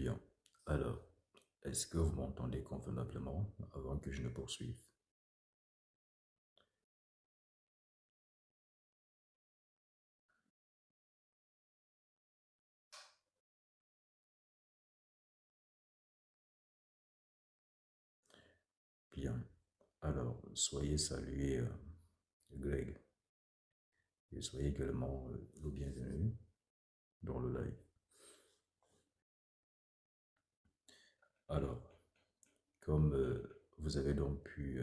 Bien. Alors, est-ce que vous m'entendez convenablement avant que je ne poursuive? Bien. Alors, soyez salué, Greg, et soyez également le bienvenu dans le live. Alors, comme vous avez donc pu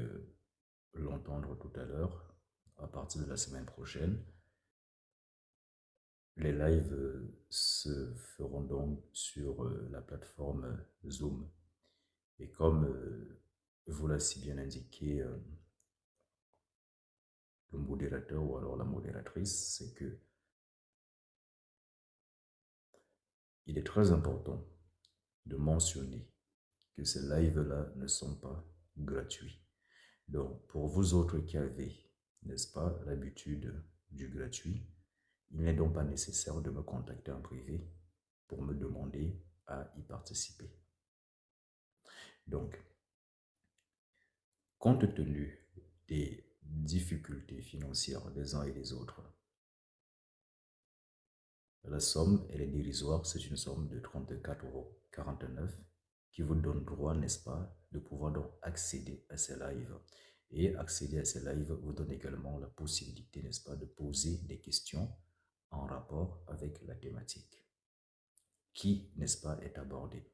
l'entendre tout à l'heure, à partir de la semaine prochaine, les lives se feront donc sur la plateforme Zoom. Et comme vous l'a si bien indiqué le modérateur ou alors la modératrice, c'est que il est très important de mentionner que ces lives-là ne sont pas gratuits. Donc, pour vous autres qui avez, n'est-ce pas, l'habitude du gratuit, il n'est donc pas nécessaire de me contacter en privé pour me demander à y participer. Donc, compte tenu des difficultés financières des uns et des autres, la somme, elle est dérisoire, c'est une somme de 34,49 € qui vous donne droit, n'est-ce pas, de pouvoir donc accéder à ces lives. Et accéder à ces lives vous donne également la possibilité, n'est-ce pas, de poser des questions en rapport avec la thématique qui, n'est-ce pas, est abordée.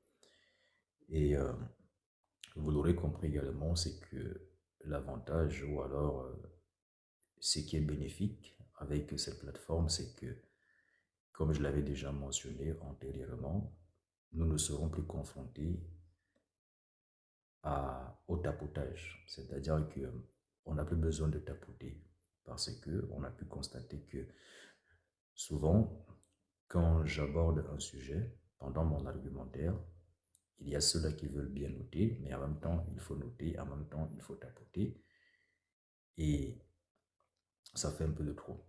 Et vous l'aurez compris également, c'est que l'avantage ou alors ce qui est bénéfique avec cette plateforme, c'est que comme je l'avais déjà mentionné antérieurement, nous ne serons plus confrontés au tapotage. C'est-à-dire qu'on n'a plus besoin de tapoter parce qu'on a pu constater que souvent, quand j'aborde un sujet, pendant mon argumentaire, il y a ceux-là qui veulent bien noter, mais en même temps, il faut noter, en même temps, il faut tapoter. Et ça fait un peu de trop.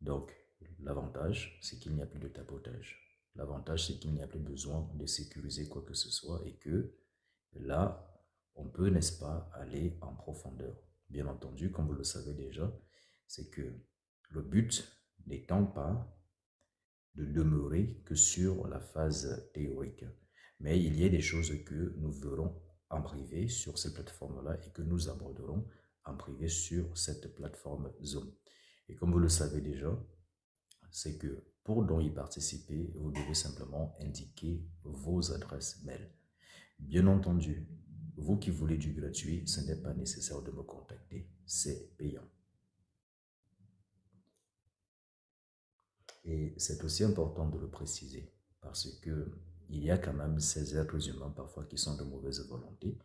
Donc, l'avantage, c'est qu'il n'y a plus de tapotage. L'avantage, c'est qu'il n'y a plus besoin de sécuriser quoi que ce soit et que là, on peut, n'est-ce pas, aller en profondeur. Bien entendu, comme vous le savez déjà, c'est que le but n'étant pas de demeurer que sur la phase théorique. Mais il y a des choses que nous verrons en privé sur cette plateforme-là et que nous aborderons en privé sur cette plateforme Zoom. Et comme vous le savez déjà, c'est que pour donc y participer, vous devez simplement indiquer vos adresses mail. Bien entendu, vous qui voulez du gratuit, ce n'est pas nécessaire de me contacter, c'est payant. Et c'est aussi important de le préciser parce que il y a quand même ces êtres humains parfois qui sont de mauvaise volonté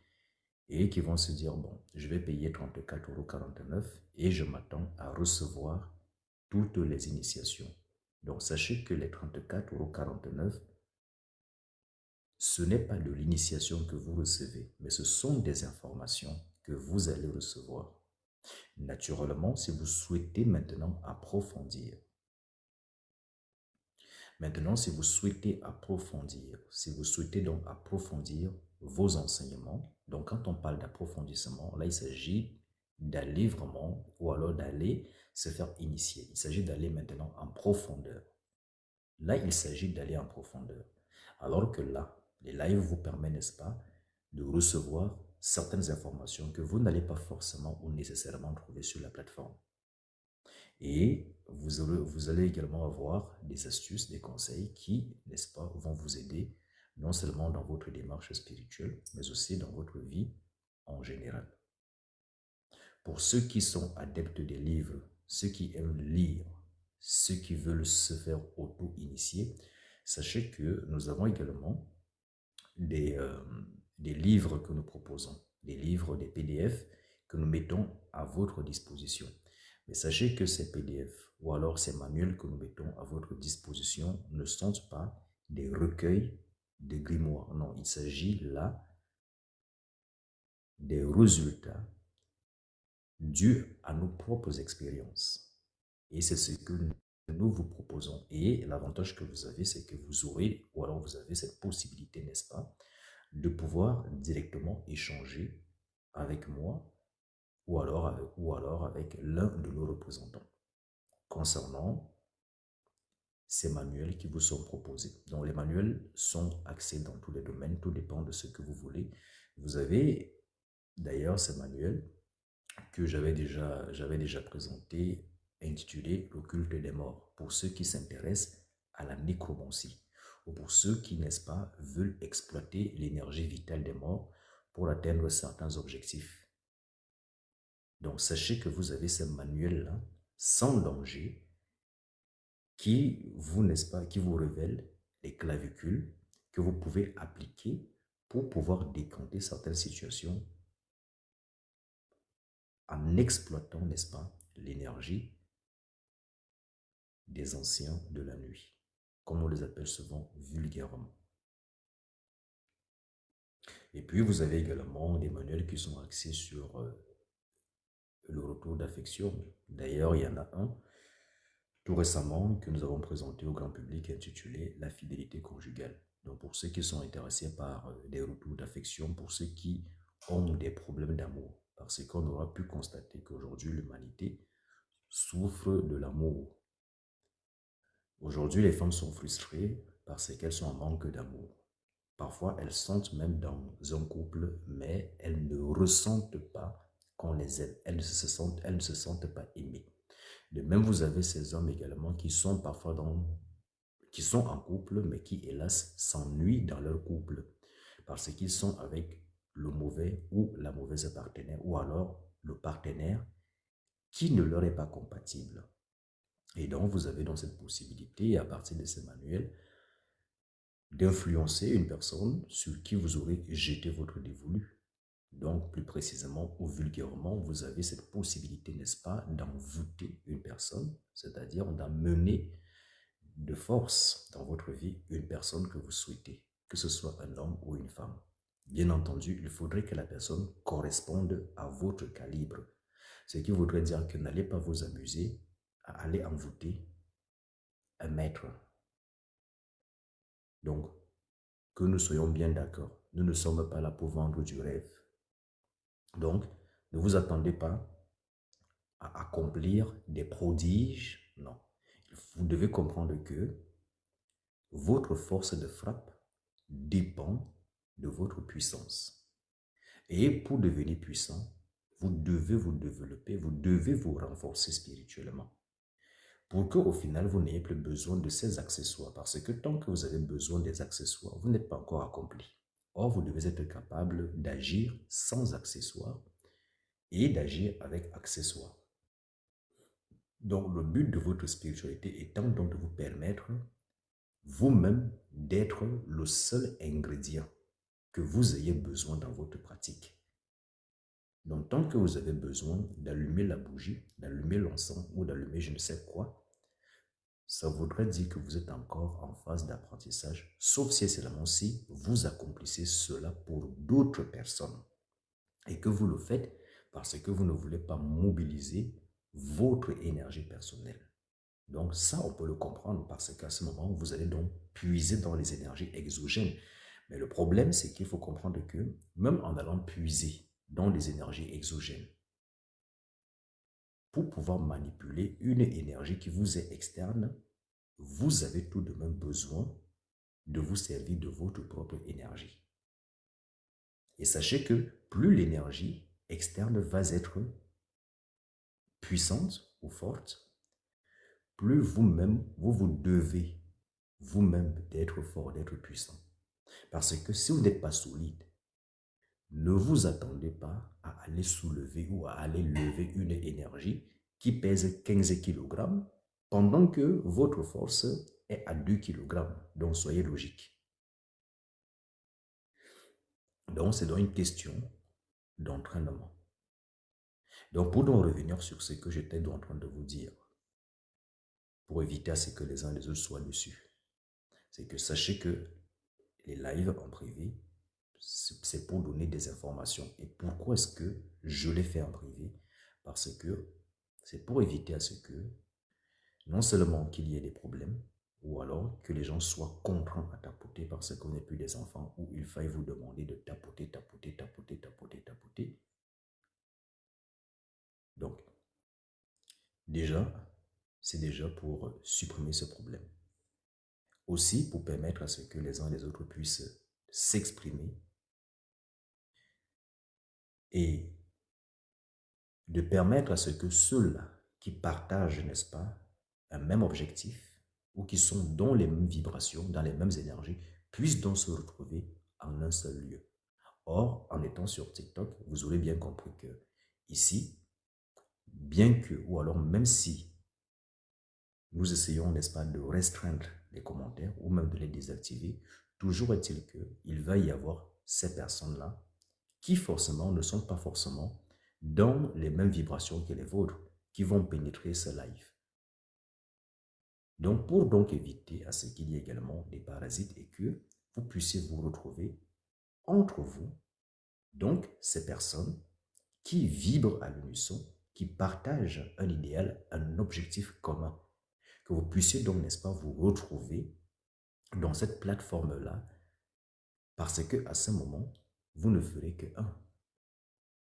et qui vont se dire, bon, je vais payer 34,49 € et je m'attends à recevoir toutes les initiations. Donc, sachez que les 34,49 €, ce n'est pas de l'initiation que vous recevez, mais ce sont des informations que vous allez recevoir. Naturellement, si vous souhaitez maintenant approfondir, si vous souhaitez approfondir, si vous souhaitez donc approfondir vos enseignements, donc quand on parle d'approfondissement, là il s'agit d'aller vraiment, ou alors d'aller se faire initier. Il s'agit d'aller maintenant en profondeur. Là, il s'agit d'aller en profondeur. Alors que là, les lives vous permettent, n'est-ce pas, de recevoir certaines informations que vous n'allez pas forcément ou nécessairement trouver sur la plateforme. Et vous allez également avoir des astuces, des conseils qui, n'est-ce pas, vont vous aider non seulement dans votre démarche spirituelle, mais aussi dans votre vie en général. Pour ceux qui sont adeptes des livres, ceux qui aiment lire, ceux qui veulent se faire auto-initier, sachez que nous avons également des, euh, des livres que nous proposons, des livres, des PDF que nous mettons à votre disposition. Mais sachez que ces PDF ou alors ces manuels que nous mettons à votre disposition ne sont pas des recueils de grimoires. Non, il s'agit là des résultats dus à nos propres expériences. Et c'est ce que nous nous vous proposons. Et l'avantage que vous avez, c'est que vous aurez, ou alors vous avez cette possibilité, n'est-ce pas, de pouvoir directement échanger avec moi ou alors avec l'un de nos représentants concernant ces manuels qui vous sont proposés. Donc, les manuels sont axés dans tous les domaines, tout dépend de ce que vous voulez. Vous avez d'ailleurs ces manuels que j'avais déjà présenté, intitulé Le culte des morts, pour ceux qui s'intéressent à la nécromancie, ou pour ceux qui, n'est-ce pas, veulent exploiter l'énergie vitale des morts pour atteindre certains objectifs. Donc, sachez que vous avez ces manuels-là, sans danger, qui vous, n'est-ce pas, qui vous révèle les clavicules que vous pouvez appliquer pour pouvoir décanter certaines situations en exploitant, n'est-ce pas, l'énergie des anciens de la nuit, comme on les appelle souvent vulgairement. Et puis, vous avez également des manuels qui sont axés sur le retour d'affection. D'ailleurs, il y en a un tout récemment que nous avons présenté au grand public intitulé La fidélité conjugale. Donc pour ceux qui sont intéressés par des retours d'affection, pour ceux qui ont des problèmes d'amour, parce qu'on aura pu constater qu'aujourd'hui l'humanité souffre de l'amour. Aujourd'hui, les femmes sont frustrées parce qu'elles sont en manque d'amour. Parfois, elles sentent même dans un couple, mais elles ne ressentent pas qu'on les aime. Elles ne se sentent pas aimées. De même, vous avez ces hommes également qui sont parfois qui sont en couple, mais qui, hélas, s'ennuient dans leur couple parce qu'ils sont avec le mauvais ou la mauvaise partenaire, ou alors le partenaire qui ne leur est pas compatible. Et donc, vous avez donc cette possibilité, à partir de ces manuels, d'influencer une personne sur qui vous aurez jeté votre dévolu. Donc, plus précisément ou vulgairement, vous avez cette possibilité, n'est-ce pas, d'envoûter une personne, c'est-à-dire d'amener de force dans votre vie une personne que vous souhaitez, que ce soit un homme ou une femme. Bien entendu, il faudrait que la personne corresponde à votre calibre. Ce qui voudrait dire que n'allez pas vous amuser à aller envoûter un maître. Donc, que nous soyons bien d'accord, nous ne sommes pas là pour vendre du rêve. Donc, ne vous attendez pas à accomplir des prodiges, non. Vous devez comprendre que votre force de frappe dépend de votre puissance. Et pour devenir puissant, vous devez vous développer, vous devez vous renforcer spirituellement. Pour qu'au final, vous n'ayez plus besoin de ces accessoires. Parce que tant que vous avez besoin des accessoires, vous n'êtes pas encore accompli. Or, vous devez être capable d'agir sans accessoires et d'agir avec accessoires. Donc, le but de votre spiritualité étant donc de vous permettre vous-même d'être le seul ingrédient que vous ayez besoin dans votre pratique. Donc, tant que vous avez besoin d'allumer la bougie, d'allumer l'encens ou d'allumer je ne sais quoi, ça voudrait dire que vous êtes encore en phase d'apprentissage, sauf si seulement si vous accomplissez cela pour d'autres personnes et que vous le faites parce que vous ne voulez pas mobiliser votre énergie personnelle. Donc ça, on peut le comprendre parce qu'à ce moment, vous allez donc puiser dans les énergies exogènes. Mais le problème, c'est qu'il faut comprendre que même en allant puiser dans les énergies exogènes, pour pouvoir manipuler une énergie qui vous est externe, vous avez tout de même besoin de vous servir de votre propre énergie. Et sachez que plus l'énergie externe va être puissante ou forte, plus vous-même, vous devez vous-même d'être fort, d'être puissant. Parce que si vous n'êtes pas solide, ne vous attendez pas à aller soulever ou à aller lever une énergie qui pèse 15 kg pendant que votre force est à 2 kg. Donc soyez logique. Donc c'est donc une question d'entraînement. Donc pour donc revenir sur ce que j'étais en train de vous dire, pour éviter à ce que les uns et les autres soient dessus, c'est que sachez que les lives en privé, c'est pour donner des informations. Et pourquoi est-ce que je les fais en privé? Parce que c'est pour éviter à ce que Non seulement qu'il y ait des problèmes, ou alors que les gens soient contraints à tapoter parce que vous n'êtes plus des enfants, ou il faille vous demander de tapoter, tapoter, tapoter, tapoter, tapoter. Donc, déjà, c'est déjà pour supprimer ce problème. Aussi pour permettre à ce que les uns et les autres puissent s'exprimer et de permettre à ce que ceux-là qui partagent, n'est-ce pas, un même objectif ou qui sont dans les mêmes vibrations, dans les mêmes énergies, puissent donc se retrouver en un seul lieu. Or, en étant sur TikTok, vous aurez bien compris que ici, bien que, ou alors même si nous essayons, n'est-ce pas, de restreindre les commentaires ou même de les désactiver, toujours est-il qu'il va y avoir ces personnes-là qui forcément ne sont pas forcément dans les mêmes vibrations que les vôtres, qui vont pénétrer ce live. Donc, pour donc éviter à ce qu'il y ait également des parasites et que vous puissiez vous retrouver entre vous, donc ces personnes qui vibrent à l'unisson, qui partagent un idéal, un objectif commun, que vous puissiez donc, n'est-ce pas, vous retrouver dans cette plateforme-là, parce que à ce moment, vous ne ferez que un,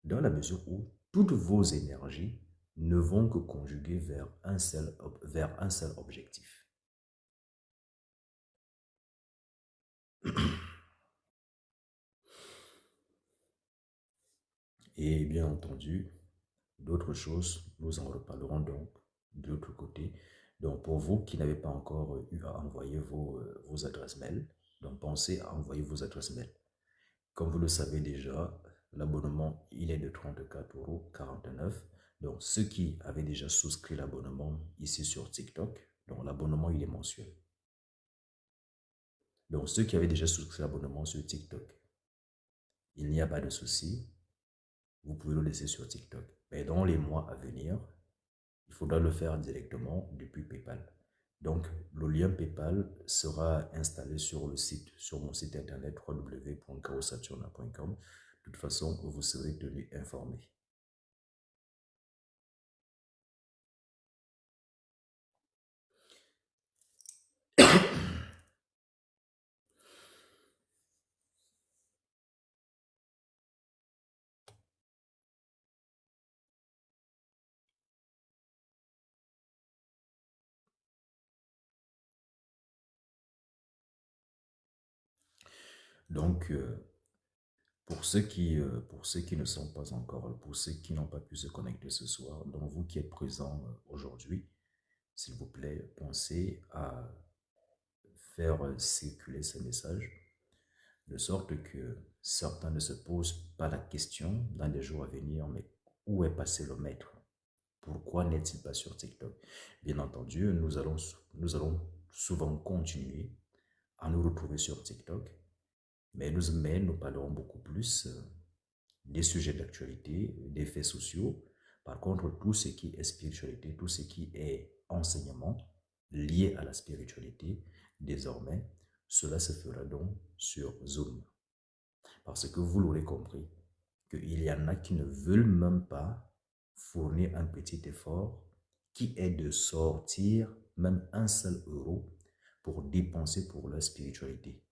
dans la mesure où toutes vos énergies ne vont que conjuguer vers un seul objectif. Et bien entendu, d'autres choses, nous en reparlerons donc de l'autre côté. Donc pour vous qui n'avez pas encore eu à envoyer vos adresses mail, donc pensez à envoyer vos adresses mail. Comme vous le savez déjà, l'abonnement, il est de 34,49 €. Donc, ceux qui avaient déjà souscrit l'abonnement ici sur TikTok, donc l'abonnement, il est mensuel. Donc, ceux qui avaient déjà souscrit l'abonnement sur TikTok, il n'y a pas de souci, vous pouvez le laisser sur TikTok. Mais dans les mois à venir, il faudra le faire directement depuis PayPal. Donc, le lien PayPal sera installé sur le site, sur mon site internet www.kaosaturna.com. De toute façon, vous serez tenu informé. Donc, pour ceux qui ne sont pas encore, pour ceux qui n'ont pas pu se connecter ce soir, donc vous qui êtes présents aujourd'hui, s'il vous plaît, pensez à faire circuler ce message de sorte que certains ne se posent pas la question dans les jours à venir, mais où est passé le maître? Pourquoi n'est-il pas sur TikTok? Bien entendu, nous allons souvent continuer à nous retrouver sur TikTok, mais nous parlerons beaucoup plus des sujets d'actualité, des faits sociaux. Par contre, tout ce qui est spiritualité, tout ce qui est enseignement lié à la spiritualité, désormais, cela se fera donc sur Zoom. Parce que vous l'aurez compris, qu'il y en a qui ne veulent même pas fournir un petit effort qui est de sortir même un seul euro pour dépenser pour leur spiritualité.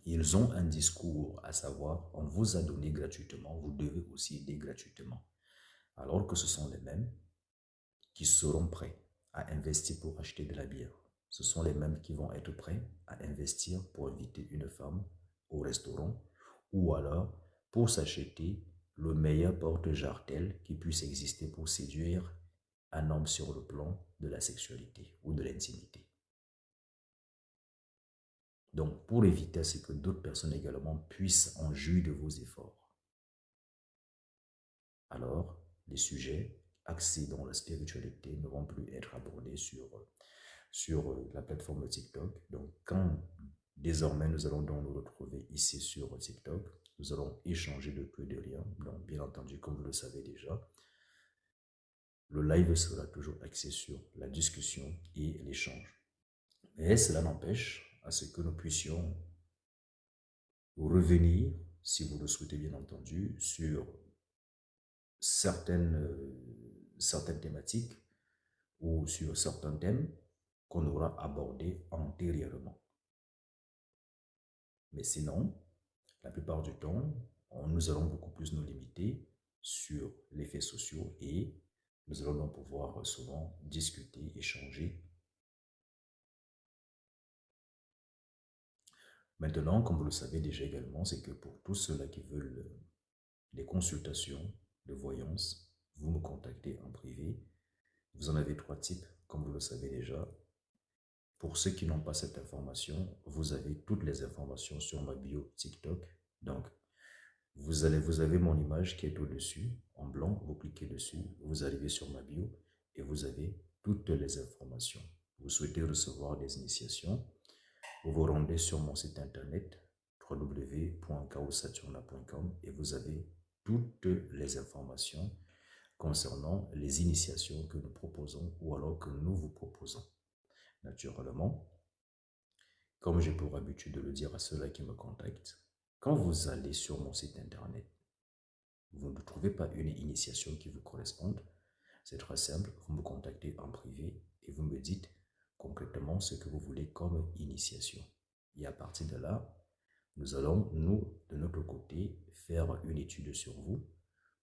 Ils ont un discours, à savoir, on vous a donné gratuitement, vous devez aussi aider gratuitement. Alors que ce sont les mêmes qui seront prêts à investir pour acheter de la bière. Ce sont les mêmes qui vont être prêts à investir pour inviter une femme au restaurant ou alors pour s'acheter le meilleur porte-jartel qui puisse exister pour séduire un homme sur le plan de la sexualité ou de l'intimité. Donc, pour éviter à ce que d'autres personnes également puissent en jouir de vos efforts, alors les sujets axés dans la spiritualité ne vont plus être abordés sur la plateforme TikTok. Donc, quand désormais nous allons donc nous retrouver ici sur TikTok, nous allons échanger de peu de rien. Donc, bien entendu, comme vous le savez déjà, le live sera toujours axé sur la discussion et l'échange. Mais cela n'empêche à ce que nous puissions revenir, si vous le souhaitez bien entendu, sur certaines thématiques ou sur certains thèmes qu'on aura abordés antérieurement. Mais sinon, la plupart du temps, nous allons beaucoup plus nous limiter sur les faits sociaux et nous allons donc pouvoir souvent discuter, échanger. Maintenant, comme vous le savez déjà également, c'est que pour tous ceux-là qui veulent des consultations de voyance, vous me contactez en privé. Vous en avez 3 types, comme vous le savez déjà. Pour ceux qui n'ont pas cette information, vous avez toutes les informations sur ma bio TikTok. Donc, vous avez mon image qui est au-dessus, en blanc, vous cliquez dessus, vous arrivez sur ma bio et vous avez toutes les informations. Vous souhaitez recevoir des initiations, vous vous rendez sur mon site internet www.kaosaturna.com et vous avez toutes les informations concernant les initiations que nous proposons ou alors que nous vous proposons. Naturellement, comme j'ai pour habitude de le dire à ceux-là qui me contactent, quand vous allez sur mon site internet, vous ne trouvez pas une initiation qui vous corresponde, c'est très simple, vous me contactez en privé et vous me dites concrètement ce que vous voulez comme initiation. Et à partir de là, nous allons, nous, de notre côté, faire une étude sur vous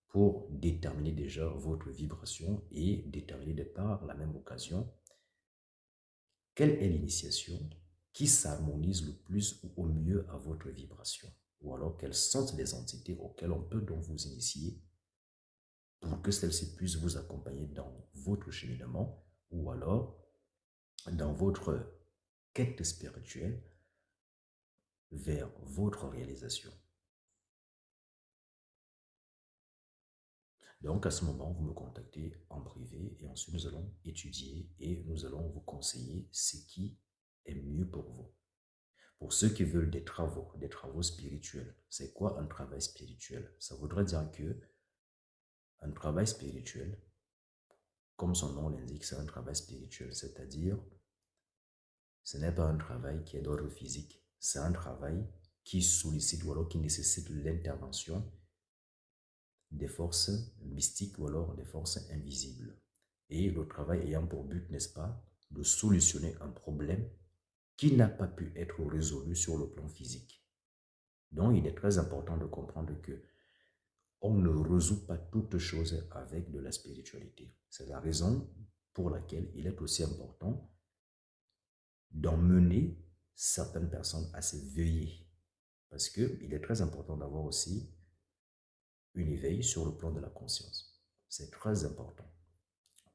pour déterminer déjà votre vibration et déterminer de par la même occasion quelle est l'initiation qui s'harmonise le plus ou au mieux à votre vibration, ou alors quelles sont les entités auxquelles on peut donc vous initier pour que celles-ci puissent vous accompagner dans votre cheminement ou alors dans votre quête spirituelle vers votre réalisation. Donc à ce moment, vous me contactez en privé et ensuite nous allons étudier et nous allons vous conseiller ce qui est mieux pour vous. Pour ceux qui veulent des travaux spirituels, c'est quoi un travail spirituel? Ça voudrait dire que un travail spirituel, comme son nom l'indique, c'est un travail spirituel, c'est-à-dire ce n'est pas un travail qui est d'ordre physique, c'est un travail qui sollicite ou alors qui nécessite l'intervention des forces mystiques ou alors des forces invisibles. Et le travail ayant pour but, n'est-ce pas, de solutionner un problème qui n'a pas pu être résolu sur le plan physique. Donc, il est très important de comprendre que on ne résout pas toutes choses avec de la spiritualité. C'est la raison pour laquelle il est aussi important d'emmener certaines personnes à s'éveiller. Parce qu'il est très important d'avoir aussi une éveil sur le plan de la conscience. C'est très important.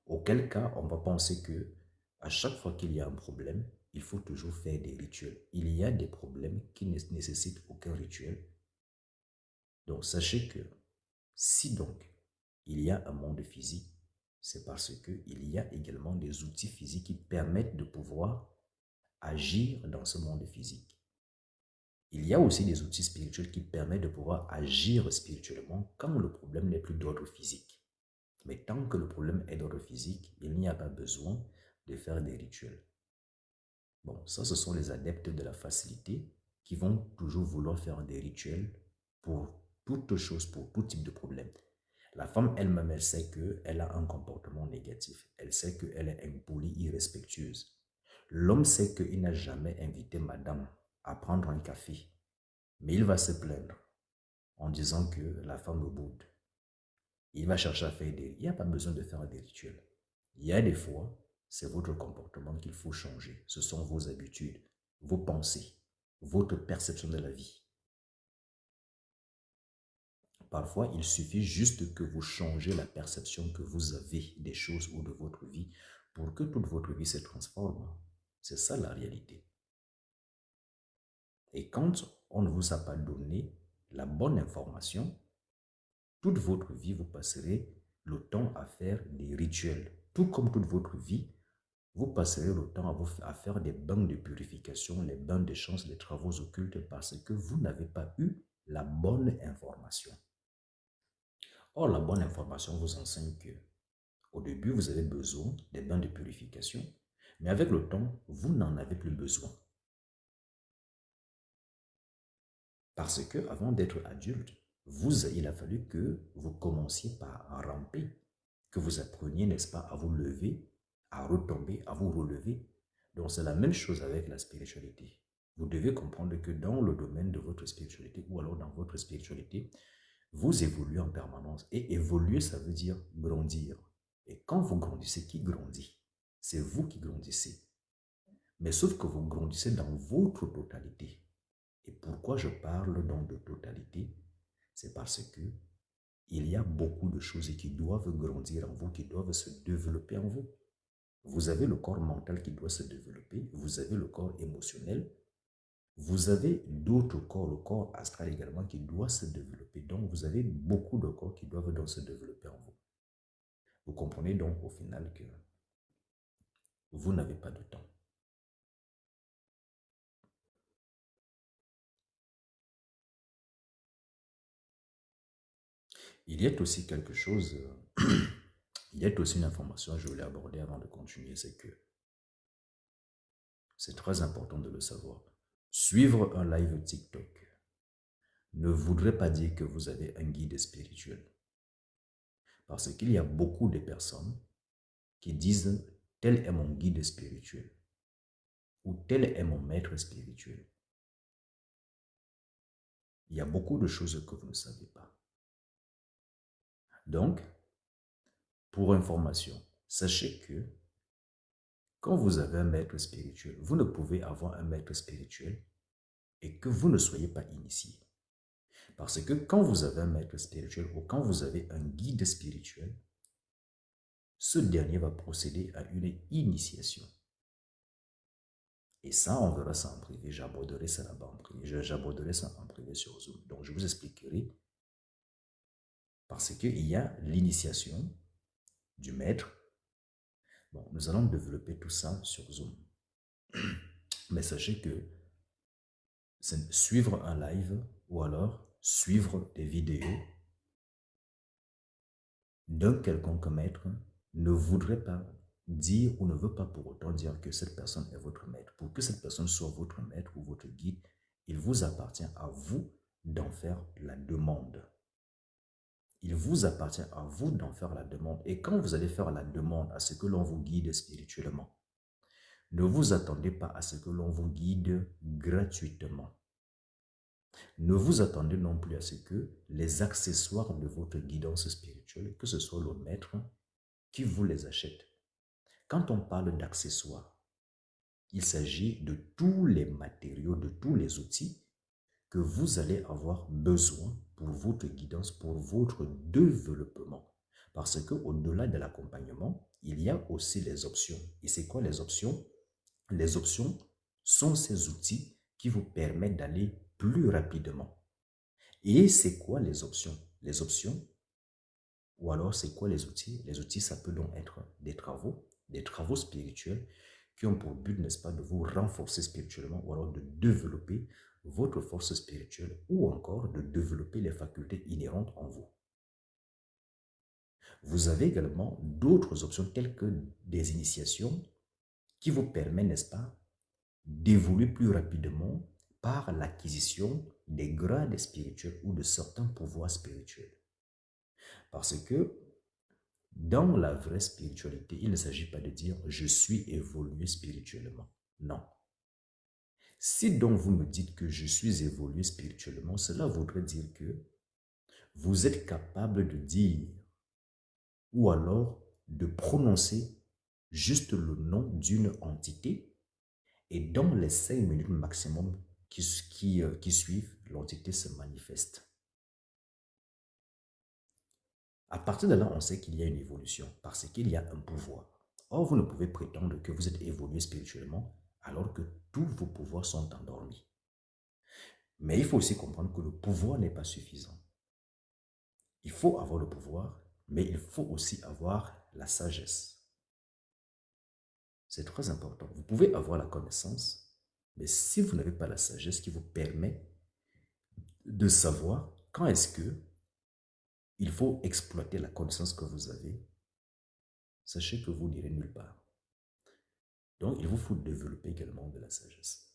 Auquel cas, on va penser que à chaque fois qu'il y a un problème, il faut toujours faire des rituels. Il y a des problèmes qui ne nécessitent aucun rituel. Donc, sachez que si donc il y a un monde physique, c'est parce qu'il y a également des outils physiques qui permettent de pouvoir agir dans ce monde physique. Il y a aussi des outils spirituels qui permettent de pouvoir agir spirituellement quand le problème n'est plus d'ordre physique. Mais tant que le problème est d'ordre physique, il n'y a pas besoin de faire des rituels. Bon, ça, ce sont les adeptes de la facilité qui vont toujours vouloir faire des rituels pour toute chose, pour tout type de problème. La femme elle-même, elle sait qu'elle a un comportement négatif. Elle sait qu'elle est impolie, irrespectueuse. L'homme sait qu'il n'a jamais invité madame à prendre un café. Mais il va se plaindre en disant que la femme le boude. Il va chercher à faire des... Il n'y a pas besoin de faire des rituels. Il y a des fois, c'est votre comportement qu'il faut changer. Ce sont vos habitudes, vos pensées, votre perception de la vie. Parfois, il suffit juste que vous changez la perception que vous avez des choses ou de votre vie pour que toute votre vie se transforme. C'est ça la réalité. Et quand on ne vous a pas donné la bonne information, toute votre vie, vous passerez le temps à faire des rituels. Tout comme toute votre vie, vous passerez le temps à faire des bains de purification, les bains de chance, les travaux occultes parce que vous n'avez pas eu la bonne information. Or, la bonne information vous enseigne que au début, vous avez besoin des bains de purification, mais avec le temps, vous n'en avez plus besoin. Parce que avant d'être adulte, il a fallu que vous commenciez par ramper, que vous appreniez, n'est-ce pas, à vous lever, à retomber, à vous relever. Donc, c'est la même chose avec la spiritualité. Vous devez comprendre que dans le domaine de votre spiritualité ou alors dans votre spiritualité, vous évoluez en permanence. Et évoluer, ça veut dire grandir. Et quand vous grandissez, qui grandit? C'est vous qui grandissez. Mais sauf que vous grandissez dans votre totalité. Et pourquoi je parle donc de totalité? C'est parce que il y a beaucoup de choses qui doivent grandir en vous, qui doivent se développer en vous. Vous avez le corps mental qui doit se développer, vous avez le corps émotionnel, vous avez d'autres corps, le corps astral également qui doit se développer. Donc, vous avez beaucoup de corps qui doivent donc se développer en vous. Vous comprenez donc au final que vous n'avez pas de temps. Il y a aussi quelque chose, il y a aussi une information que je voulais aborder avant de continuer, c'est que c'est très important de le savoir. Suivre un live TikTok ne voudrait pas dire que vous avez un guide spirituel. Parce qu'il y a beaucoup de personnes qui disent tel est mon guide spirituel ou tel est mon maître spirituel. Il y a beaucoup de choses que vous ne savez pas. Donc, pour information, sachez que quand vous avez un maître spirituel, vous ne pouvez avoir un maître spirituel et que vous ne soyez pas initié. Parce que quand vous avez un maître spirituel ou quand vous avez un guide spirituel, ce dernier va procéder à une initiation. Et ça, on verra ça en privé. J'aborderai ça là-bas en privé. J'aborderai ça en privé sur Zoom. Donc, je vous expliquerai parce qu'il y a l'initiation du maître. Bon, nous allons développer tout ça sur Zoom. Mais sachez que suivre un live ou alors suivre des vidéos d'un quelconque maître ne voudrait pas dire ou ne veut pas pour autant dire que cette personne est votre maître. Pour que cette personne soit votre maître ou votre guide, il vous appartient à vous d'en faire la demande. Il vous appartient à vous d'en faire la demande. Et quand vous allez faire la demande à ce que l'on vous guide spirituellement, ne vous attendez pas à ce que l'on vous guide gratuitement. Ne vous attendez non plus à ce que les accessoires de votre guidance spirituelle, que ce soit le maître, qui vous les achète. Quand on parle d'accessoires, il s'agit de tous les matériaux, de tous les outils que vous allez avoir besoin pour votre guidance, pour votre développement. Parce qu'au-delà de l'accompagnement, il y a aussi les options. Et c'est quoi les options? Les options sont ces outils qui vous permettent d'aller plus rapidement. Et c'est quoi les options? Les options, ou alors c'est quoi les outils? Les outils, ça peut donc être des travaux spirituels qui ont pour but, n'est-ce pas, de vous renforcer spirituellement ou alors de développer votre force spirituelle ou encore de développer les facultés inhérentes en vous. Vous avez également d'autres options telles que des initiations qui vous permettent, n'est-ce pas, d'évoluer plus rapidement par l'acquisition des grades spirituels ou de certains pouvoirs spirituels. Parce que dans la vraie spiritualité, il ne s'agit pas de dire je suis évolué spirituellement. Non. Si donc vous me dites que je suis évolué spirituellement, cela voudrait dire que vous êtes capable de dire ou alors de prononcer juste le nom d'une entité et dans les 5 minutes maximum qui suivent, l'entité se manifeste. À partir de là, on sait qu'il y a une évolution parce qu'il y a un pouvoir. Or, vous ne pouvez prétendre que vous êtes évolué spirituellement alors que tous vos pouvoirs sont endormis. Mais il faut aussi comprendre que le pouvoir n'est pas suffisant. Il faut avoir le pouvoir, mais il faut aussi avoir la sagesse. C'est très important. Vous pouvez avoir la connaissance, mais si vous n'avez pas la sagesse qui vous permet de savoir quand est-ce que il faut exploiter la connaissance que vous avez, sachez que vous n'irez nulle part. Donc, il vous faut développer également de la sagesse.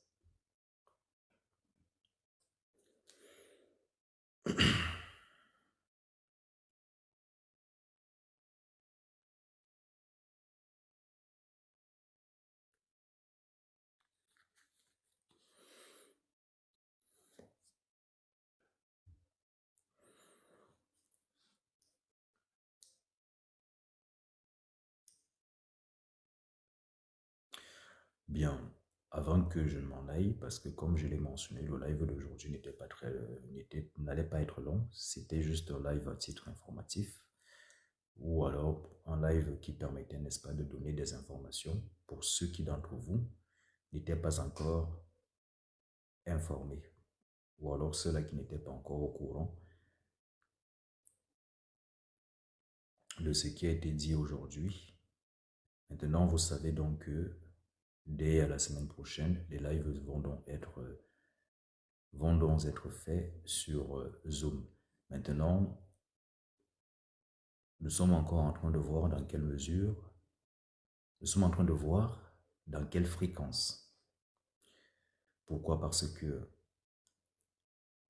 Bien, avant que je ne m'en aille, parce que comme je l'ai mentionné, le live d'aujourd'hui n'allait pas être long. C'était juste un live à titre informatif ou alors un live qui permettait, n'est-ce pas, de donner des informations pour ceux qui d'entre vous n'étaient pas encore informés ou alors ceux-là qui n'étaient pas encore au courant de ce qui a été dit aujourd'hui. Maintenant, vous savez donc que dès la semaine prochaine, les lives vont donc être faits sur Zoom. Maintenant, nous sommes encore en train de voir dans quelle mesure, nous sommes en train de voir dans quelle fréquence. Pourquoi? Parce que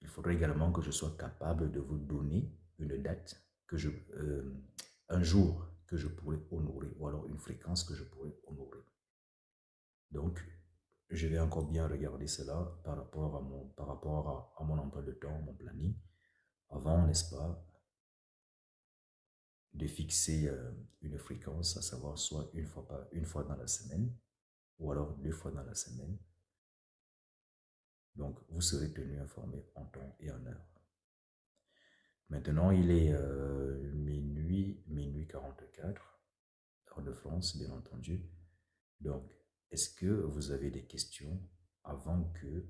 il faudrait également que je sois capable de vous donner une date, un jour que je pourrais honorer, ou alors une fréquence que je pourrais honorer. Donc, je vais encore bien regarder cela par rapport à mon emploi de temps, mon planning, avant, n'est-ce pas, de fixer une fréquence, à savoir soit une fois dans la semaine, ou alors 2 fois dans la semaine. Donc, vous serez tenu informé en temps et en heure. Maintenant, il est minuit 44, heure de France, bien entendu. Donc, est-ce que vous avez des questions avant que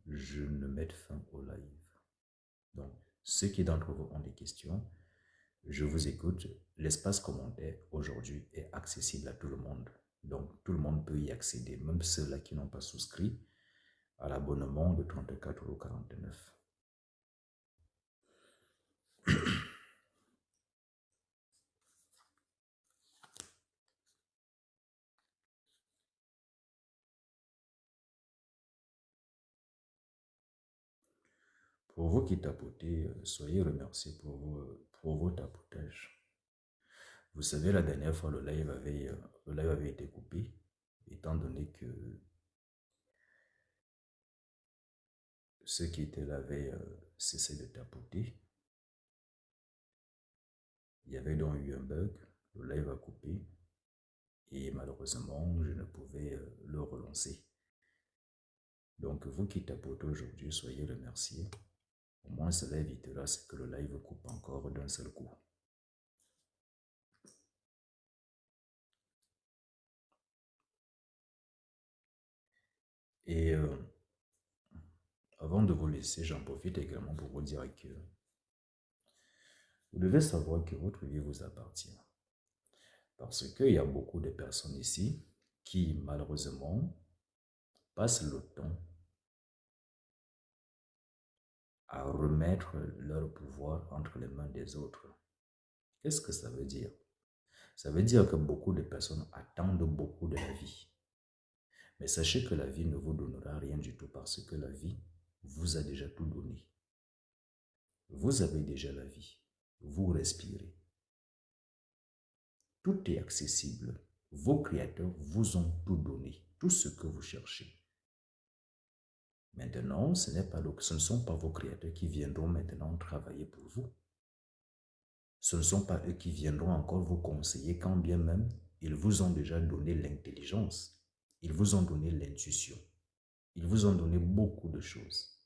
je ne mette fin au live? Donc, ceux qui d'entre vous ont des questions, je vous écoute. L'espace commentaire aujourd'hui est accessible à tout le monde. Donc, tout le monde peut y accéder, même ceux-là qui n'ont pas souscrit à l'abonnement de 34,49 €. Pour vous qui tapotez, soyez remerciés pour vos tapotages. Vous savez, la dernière fois, le live avait été coupé, étant donné que ceux qui étaient là avaient cessé de tapoter. Il y avait donc eu un bug, le live a coupé, et malheureusement, je ne pouvais le relancer. Donc, vous qui tapotez aujourd'hui, soyez remerciés. Au moins, cela évitera que le live coupe encore d'un seul coup. Et avant de vous laisser, j'en profite également pour vous dire que vous devez savoir que votre vie vous appartient. Parce qu'il y a beaucoup de personnes ici qui, malheureusement, passent le temps à remettre leur pouvoir entre les mains des autres. Qu'est-ce que ça veut dire? Ça veut dire que beaucoup de personnes attendent beaucoup de la vie. Mais sachez que la vie ne vous donnera rien du tout parce que la vie vous a déjà tout donné. Vous avez déjà la vie. Vous respirez. Tout est accessible. Vos créateurs vous ont tout donné, tout ce que vous cherchez. Maintenant, ce ne sont pas vos créateurs qui viendront maintenant travailler pour vous. Ce ne sont pas eux qui viendront encore vous conseiller quand bien même ils vous ont déjà donné l'intelligence. Ils vous ont donné l'intuition. Ils vous ont donné beaucoup de choses.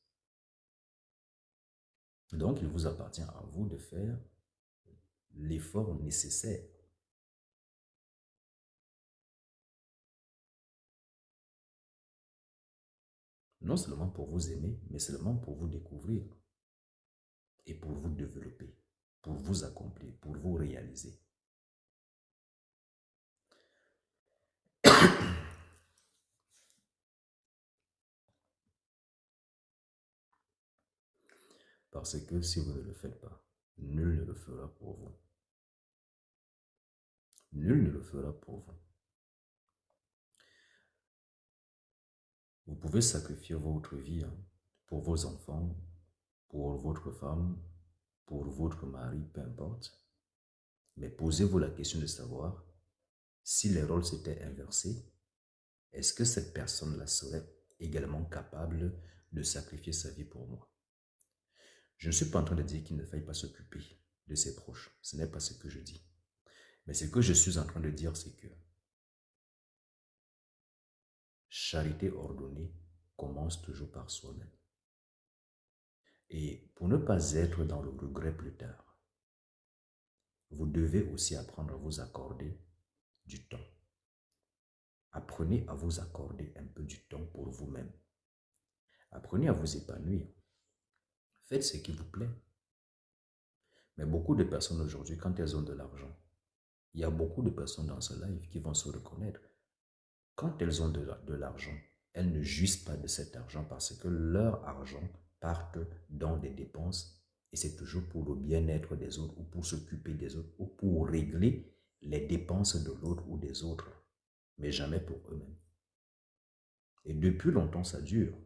Donc, il vous appartient à vous de faire l'effort nécessaire. Non seulement pour vous aimer, mais seulement pour vous découvrir et pour vous développer, pour vous accomplir, pour vous réaliser. Parce que si vous ne le faites pas, nul ne le fera pour vous. Nul ne le fera pour vous. Vous pouvez sacrifier votre vie pour vos enfants, pour votre femme, pour votre mari, peu importe. Mais posez-vous la question de savoir si les rôles s'étaient inversés, est-ce que cette personne-là serait également capable de sacrifier sa vie pour moi? Je ne suis pas en train de dire qu'il ne faille pas s'occuper de ses proches. Ce n'est pas ce que je dis. Mais ce que je suis en train de dire, c'est que charité ordonnée commence toujours par soi-même. Et pour ne pas être dans le regret plus tard, vous devez aussi apprendre à vous accorder du temps. Apprenez à vous accorder un peu du temps pour vous-même. Apprenez à vous épanouir. Faites ce qui vous plaît. Mais beaucoup de personnes aujourd'hui, quand elles ont de l'argent, il y a beaucoup de personnes dans ce live qui vont se reconnaître. Quand elles ont de l'argent, elles ne jouissent pas de cet argent parce que leur argent part dans des dépenses et c'est toujours pour le bien-être des autres ou pour s'occuper des autres ou pour régler les dépenses de l'autre ou des autres, mais jamais pour eux-mêmes. Et depuis longtemps, ça dure.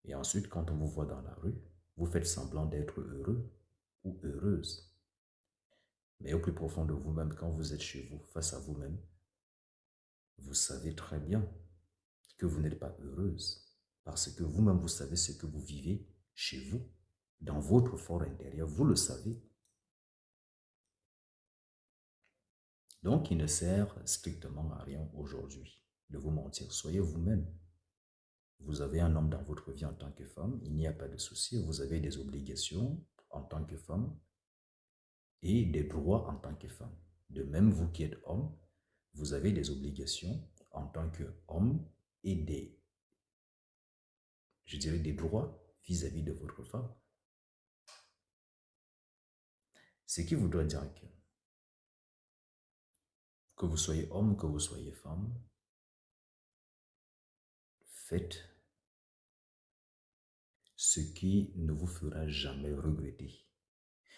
Et ensuite, quand on vous voit dans la rue, vous faites semblant d'être heureux ou heureuse. Mais au plus profond de vous-même, quand vous êtes chez vous, face à vous-même, vous savez très bien que vous n'êtes pas heureuse. Parce que vous-même, vous savez ce que vous vivez chez vous, dans votre fort intérieur, vous le savez. Donc, il ne sert strictement à rien aujourd'hui de vous mentir. Soyez vous-même. Vous avez un homme dans votre vie en tant que femme, il n'y a pas de souci. Vous avez des obligations en tant que femme et des droits en tant que femme. De même, vous qui êtes homme, vous avez des obligations en tant qu'homme et des droits vis-à-vis de votre femme. Ce qui voudrait dire que vous soyez homme, que vous soyez femme, faites ce qui ne vous fera jamais regretter.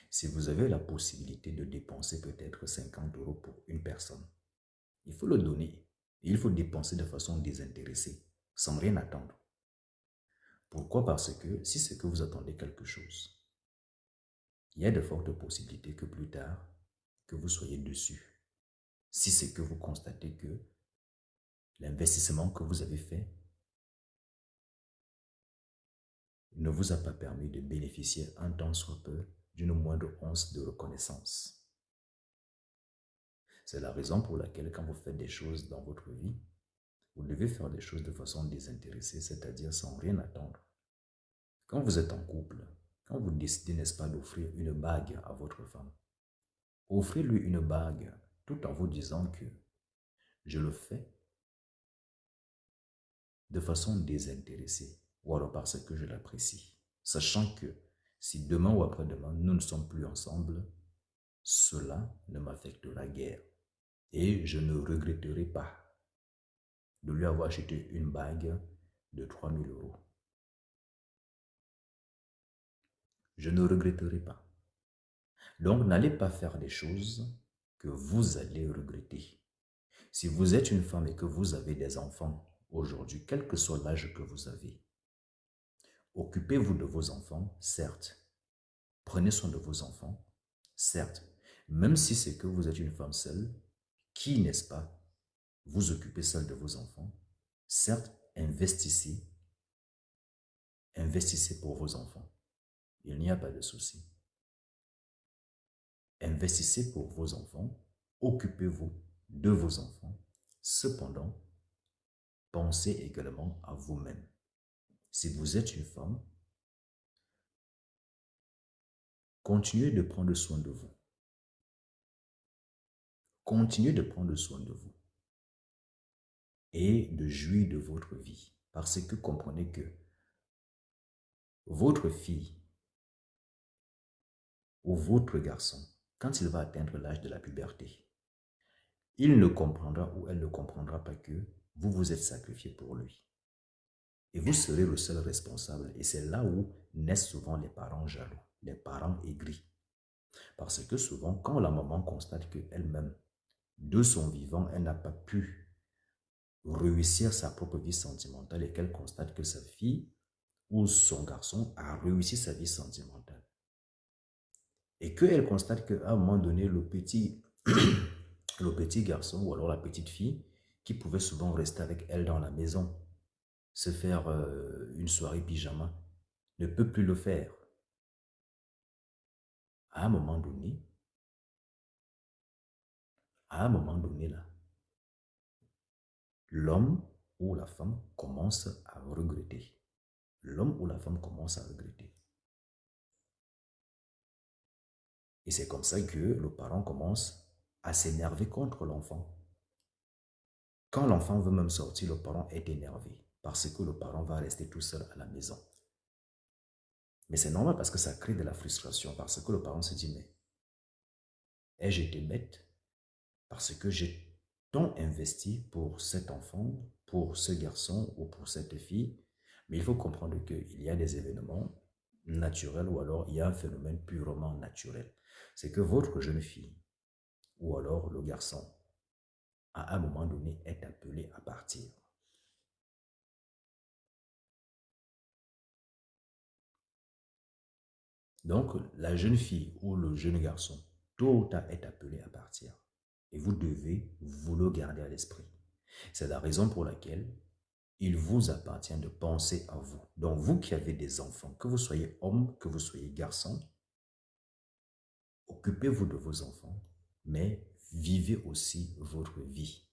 Si vous avez la possibilité de dépenser peut-être 50 € pour une personne, il faut le donner. Il faut dépenser de façon désintéressée, sans rien attendre. Pourquoi? Parce que si c'est que vous attendez quelque chose, il y a de fortes possibilités que plus tard, que vous soyez dessus. Si c'est que vous constatez que l'investissement que vous avez fait ne vous a pas permis de bénéficier un tant soit peu d'une moindre once de reconnaissance. C'est la raison pour laquelle quand vous faites des choses dans votre vie, vous devez faire des choses de façon désintéressée, c'est-à-dire sans rien attendre. Quand vous êtes en couple, quand vous décidez, n'est-ce pas, d'offrir une bague à votre femme, offrez-lui une bague tout en vous disant que je le fais de façon désintéressée ou alors parce que je l'apprécie, sachant que si demain ou après-demain nous ne sommes plus ensemble, cela ne m'affectera guère et je ne regretterai pas de lui avoir acheté une bague de 3000 €. Je ne regretterai pas. Donc, n'allez pas faire des choses que vous allez regretter. Si vous êtes une femme et que vous avez des enfants aujourd'hui, quel que soit l'âge que vous avez, occupez-vous de vos enfants, certes. Prenez soin de vos enfants, certes. Même si c'est que vous êtes une femme seule, qui, n'est-ce pas, vous occupez seule de vos enfants, certes, investissez pour vos enfants. Il n'y a pas de souci. Investissez pour vos enfants, occupez-vous de vos enfants. Cependant, pensez également à vous-même. Si vous êtes une femme, continuez de prendre soin de vous. Continuez de prendre soin de vous et de jouir de votre vie. Parce que comprenez que votre fille ou votre garçon, quand il va atteindre l'âge de la puberté, il ne comprendra ou elle ne comprendra pas que vous vous êtes sacrifié pour lui. Et vous serez le seul responsable. Et c'est là où naissent souvent les parents jaloux, les parents aigris. Parce que souvent, quand la maman constate qu'elle-même, de son vivant, elle n'a pas pu réussir sa propre vie sentimentale et qu'elle constate que sa fille ou son garçon a réussi sa vie sentimentale. Et qu'elle constate qu'à un moment donné, le petit garçon ou alors la petite fille qui pouvait souvent rester avec elle dans la maison, se faire une soirée pyjama, ne peut plus le faire. À un moment donné là, l'homme ou la femme commence à regretter. L'homme ou la femme commence à regretter. Et c'est comme ça que le parent commence à s'énerver contre l'enfant. Quand l'enfant veut même sortir, le parent est énervé parce que le parent va rester tout seul à la maison. Mais c'est normal parce que ça crée de la frustration, parce que le parent se dit, mais ai-je été bête? Parce que j'ai tant investi pour cet enfant, pour ce garçon ou pour cette fille. Mais il faut comprendre qu'il y a des événements naturels ou alors il y a un phénomène purement naturel. C'est que votre jeune fille ou alors le garçon, à un moment donné, est appelé à partir. Donc, la jeune fille ou le jeune garçon, tôt ou tard, est appelé à partir. Et vous devez vous le garder à l'esprit. C'est la raison pour laquelle il vous appartient de penser à vous. Donc, vous qui avez des enfants, que vous soyez homme, que vous soyez garçon, occupez-vous de vos enfants, mais vivez aussi votre vie.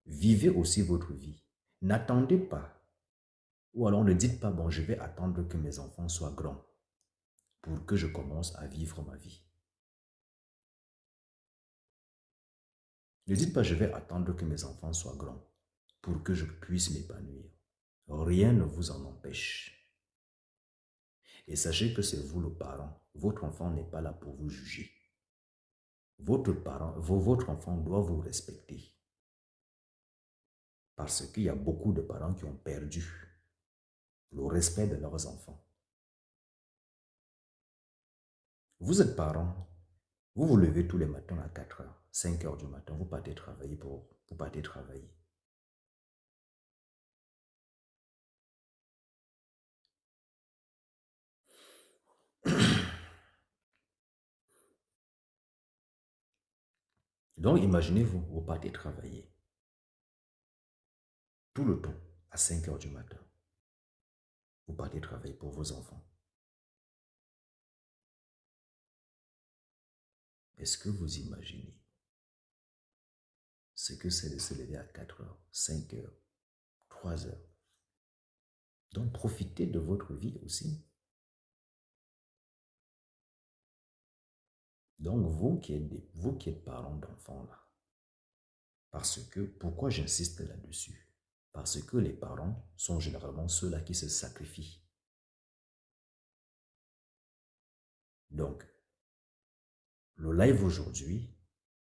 Vivez aussi votre vie. N'attendez pas, ou alors ne dites pas, bon, je vais attendre que mes enfants soient grands pour que je commence à vivre ma vie. Ne dites pas, je vais attendre que mes enfants soient grands pour que je puisse m'épanouir. Rien ne vous en empêche. Et sachez que c'est vous le parent. Votre enfant n'est pas là pour vous juger. Votre enfant doit vous respecter. Parce qu'il y a beaucoup de parents qui ont perdu le respect de leurs enfants. Vous êtes parent, vous vous levez tous les matins à 4 heures, 5 heures du matin, vous partez travailler vous partez travailler. Donc imaginez-vous, vous partez travailler tout le temps à 5 heures du matin. Vous partez travailler pour vos enfants. Est-ce que vous imaginez ce que c'est de se lever à 4 heures, 5 heures, 3 heures? Donc profitez de votre vie aussi. Donc vous qui êtes parents d'enfants là, parce que, pourquoi j'insiste là-dessus? Parce que les parents sont généralement ceux-là qui se sacrifient. Donc, le live aujourd'hui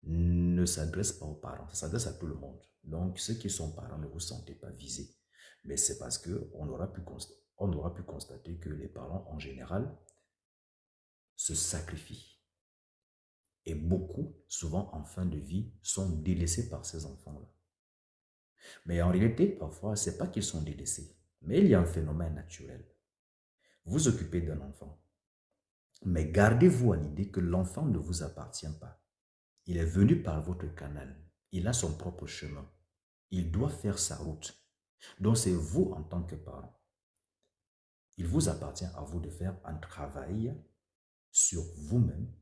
ne s'adresse pas aux parents, ça s'adresse à tout le monde. Donc, ceux qui sont parents, ne vous sentez pas visés. Mais c'est parce qu'on aura pu constater que les parents, en général, se sacrifient. Et beaucoup, souvent en fin de vie, sont délaissés par ces enfants-là. Mais en réalité, parfois, ce n'est pas qu'ils sont délaissés, mais il y a un phénomène naturel. Vous occupez d'un enfant, mais gardez-vous à l'idée que l'enfant ne vous appartient pas. Il est venu par votre canal. Il a son propre chemin. Il doit faire sa route. Donc c'est vous en tant que parent. Il vous appartient à vous de faire un travail sur vous-même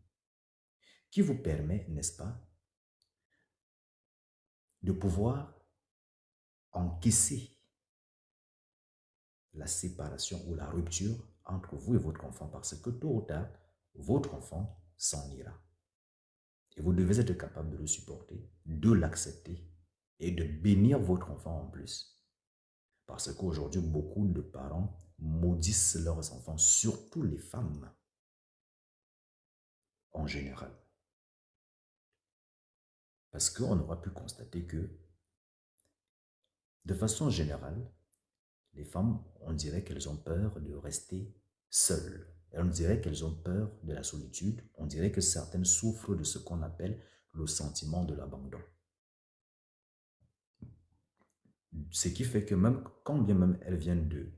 qui vous permet, n'est-ce pas, de pouvoir encaisser la séparation ou la rupture entre vous et votre enfant parce que tôt ou tard, votre enfant s'en ira. Et vous devez être capable de le supporter, de l'accepter et de bénir votre enfant en plus. Parce qu'aujourd'hui, beaucoup de parents maudissent leurs enfants, surtout les femmes en général. Parce qu'on aura pu constater que, de façon générale, les femmes, on dirait qu'elles ont peur de rester seules. On dirait qu'elles ont peur de la solitude. On dirait que certaines souffrent de ce qu'on appelle le sentiment de l'abandon. Ce qui fait que même quand bien même elles viennent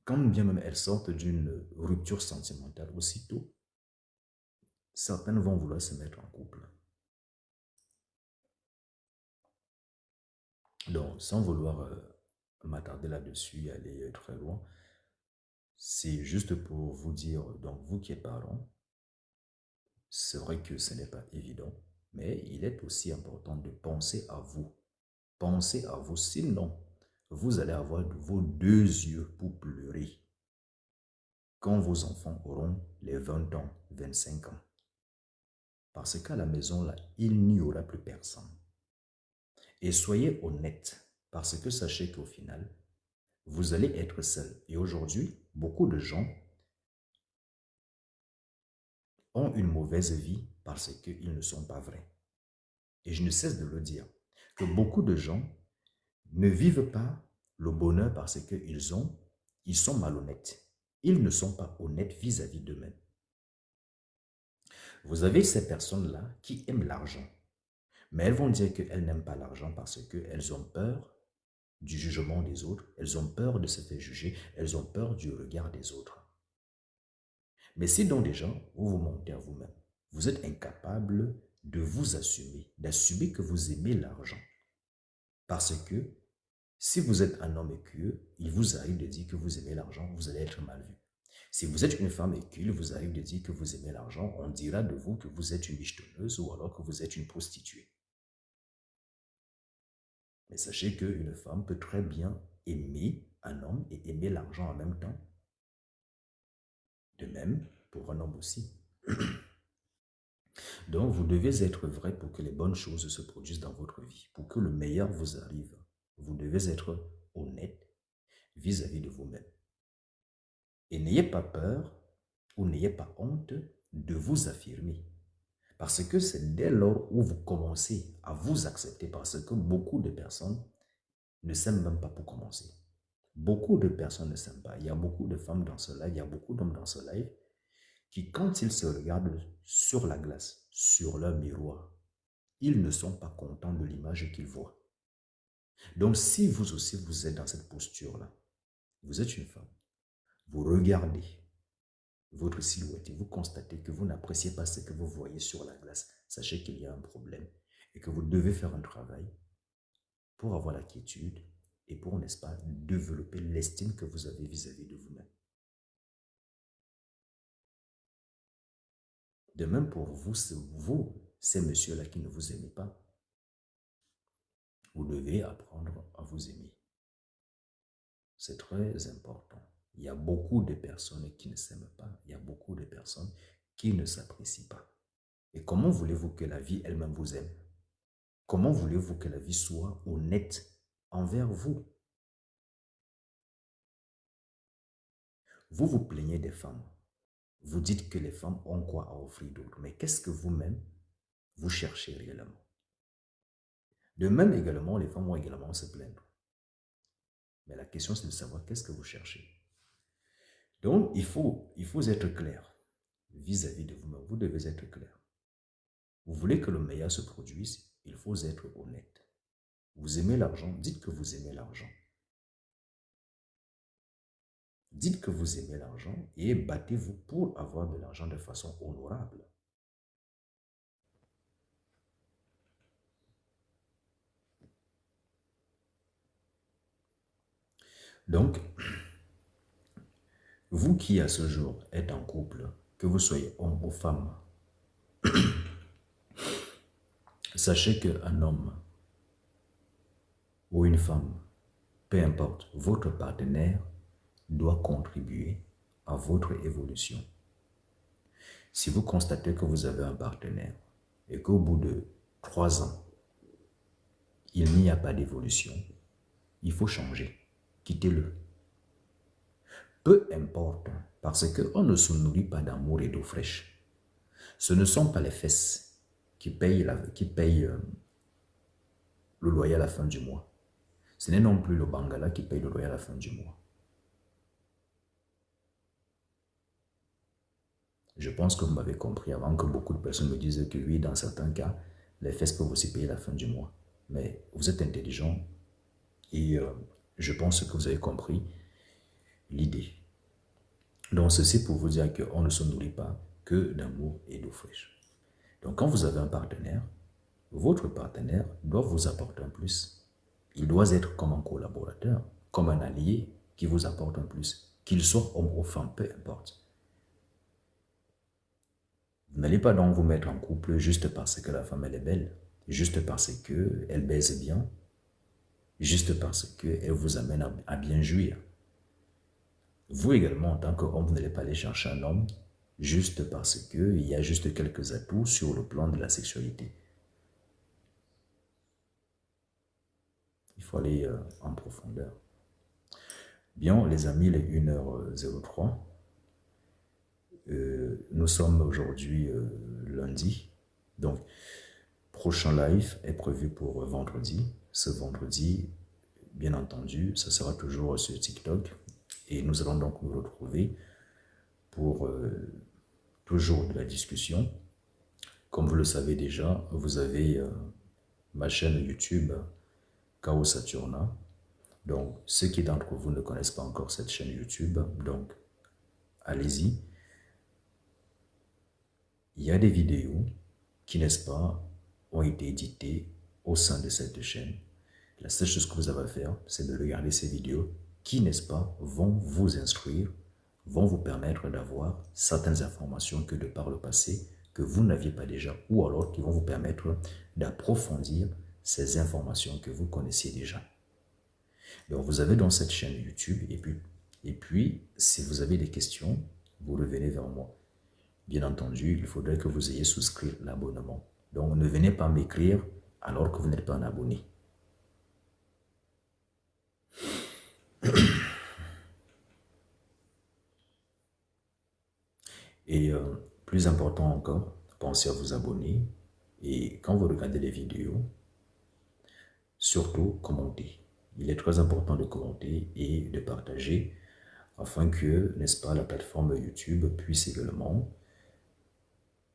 quand bien même elles sortent d'une rupture sentimentale, aussitôt, certaines vont vouloir se mettre en couple. Donc, sans vouloir m'attarder là-dessus et aller très loin, c'est juste pour vous dire, donc vous qui êtes parents, c'est vrai que ce n'est pas évident, mais il est aussi important de penser à vous. Pensez à vous, sinon, vous allez avoir vos 2 yeux pour pleurer quand vos enfants auront les 20 ans, 25 ans. Parce qu'à la maison, là, il n'y aura plus personne. Et soyez honnête, parce que sachez qu'au final, vous allez être seul. Et aujourd'hui, beaucoup de gens ont une mauvaise vie parce qu'ils ne sont pas vrais. Et je ne cesse de le dire, que beaucoup de gens ne vivent pas le bonheur parce ils sont malhonnêtes. Ils ne sont pas honnêtes vis-à-vis d'eux-mêmes. Vous avez ces personnes-là qui aiment l'argent, mais elles vont dire qu'elles n'aiment pas l'argent parce qu'elles ont peur du jugement des autres, elles ont peur de se faire juger, elles ont peur du regard des autres. Mais si donc déjà, vous vous montez à vous-même, vous êtes incapable de vous assumer, d'assumer que vous aimez l'argent. Parce que si vous êtes un homme écueux, il vous arrive de dire que vous aimez l'argent, vous allez être mal vu. Si vous êtes une femme écuée, il vous arrive de dire que vous aimez l'argent, on dira de vous que vous êtes une michetonneuse ou alors que vous êtes une prostituée. Mais sachez qu'une femme peut très bien aimer un homme et aimer l'argent en même temps. De même, pour un homme aussi. Donc, vous devez être vrai pour que les bonnes choses se produisent dans votre vie, pour que le meilleur vous arrive. Vous devez être honnête vis-à-vis de vous-même. Et n'ayez pas peur ou n'ayez pas honte de vous affirmer. Parce que c'est dès lors où vous commencez à vous accepter, parce que beaucoup de personnes ne s'aiment même pas pour commencer. Beaucoup de personnes ne s'aiment pas. Il y a beaucoup de femmes dans ce live, il y a beaucoup d'hommes dans ce live qui, quand ils se regardent sur la glace, sur leur miroir, ils ne sont pas contents de l'image qu'ils voient. Donc, si vous aussi, vous êtes dans cette posture-là, vous êtes une femme, vous regardez votre silhouette et vous constatez que vous n'appréciez pas ce que vous voyez sur la glace, sachez qu'il y a un problème et que vous devez faire un travail pour avoir la quiétude et pour, n'est-ce pas, développer l'estime que vous avez vis-à-vis de vous-même. De même pour vous, ces messieurs-là qui ne vous aiment pas, vous devez apprendre à vous aimer. C'est très important. Il y a beaucoup de personnes qui ne s'aiment pas. Il y a beaucoup de personnes qui ne s'apprécient pas. Et comment voulez-vous que la vie elle-même vous aime? Comment voulez-vous que la vie soit honnête envers vous? Vous vous plaignez des femmes. Vous dites que les femmes ont quoi à offrir d'autre. Mais qu'est-ce que vous-même, vous cherchez réellement? De même également, les femmes vont également se plaindre. Mais la question, c'est de savoir qu'est-ce que vous cherchez. Donc, il faut être clair vis-à-vis de vous-même. Vous devez être clair. Vous voulez que le meilleur se produise, il faut être honnête. Vous aimez l'argent, dites que vous aimez l'argent. Dites que vous aimez l'argent et battez-vous pour avoir de l'argent de façon honorable. Donc, vous qui à ce jour êtes en couple, que vous soyez homme ou femme, sachez qu'un homme ou une femme, peu importe, votre partenaire doit contribuer à votre évolution. Si vous constatez que vous avez un partenaire et qu'au bout de 3 ans, il n'y a pas d'évolution, il faut changer, quittez-le. Peu importe, parce qu'on ne se nourrit pas d'amour et d'eau fraîche. Ce ne sont pas les fesses qui payent le loyer à la fin du mois. Ce n'est non plus le bangala qui paye le loyer à la fin du mois. Je pense que vous m'avez compris avant que beaucoup de personnes me disent que oui, dans certains cas, les fesses peuvent aussi payer la fin du mois. Mais vous êtes intelligent et je pense que vous avez compris l'idée. Donc, ceci pour vous dire qu'on ne se nourrit pas que d'amour et d'eau fraîche. Donc, quand vous avez un partenaire, votre partenaire doit vous apporter un plus. Il doit être comme un collaborateur, comme un allié qui vous apporte un plus. Qu'il soit homme ou femme, peu importe. Vous n'allez pas donc vous mettre en couple juste parce que la femme elle est belle, juste parce qu'elle baise bien, juste parce qu'elle vous amène à bien jouir. Vous également, en tant qu'homme, vous n'allez pas aller chercher un homme juste parce qu'il y a juste quelques atouts sur le plan de la sexualité. Il faut aller en profondeur. Bien, les amis, il est 1h03. Nous sommes aujourd'hui lundi. Donc, prochain live est prévu pour vendredi. Ce vendredi, bien entendu, ça sera toujours sur TikTok. Et nous allons donc nous retrouver pour toujours de la discussion. Comme vous le savez déjà, vous avez ma chaîne YouTube Chaos Saturna. Donc, ceux qui d'entre vous ne connaissent pas encore cette chaîne YouTube, donc allez-y. Il y a des vidéos qui, n'est-ce pas, ont été éditées au sein de cette chaîne. La seule chose que vous avez à faire, c'est de regarder ces vidéos qui, n'est-ce pas, vont vous instruire, vont vous permettre d'avoir certaines informations que de par le passé, que vous n'aviez pas déjà, ou alors qui vont vous permettre d'approfondir ces informations que vous connaissiez déjà. Donc, vous avez dans cette chaîne YouTube, et puis, si vous avez des questions, vous revenez vers moi. Bien entendu, il faudrait que vous ayez souscrit l'abonnement. Donc, ne venez pas m'écrire alors que vous n'êtes pas un abonné. Et plus important encore, pensez à vous abonner. Et quand vous regardez les vidéos, surtout commentez. Il est très important de commenter et de partager afin que, n'est-ce pas, la plateforme YouTube puisse également,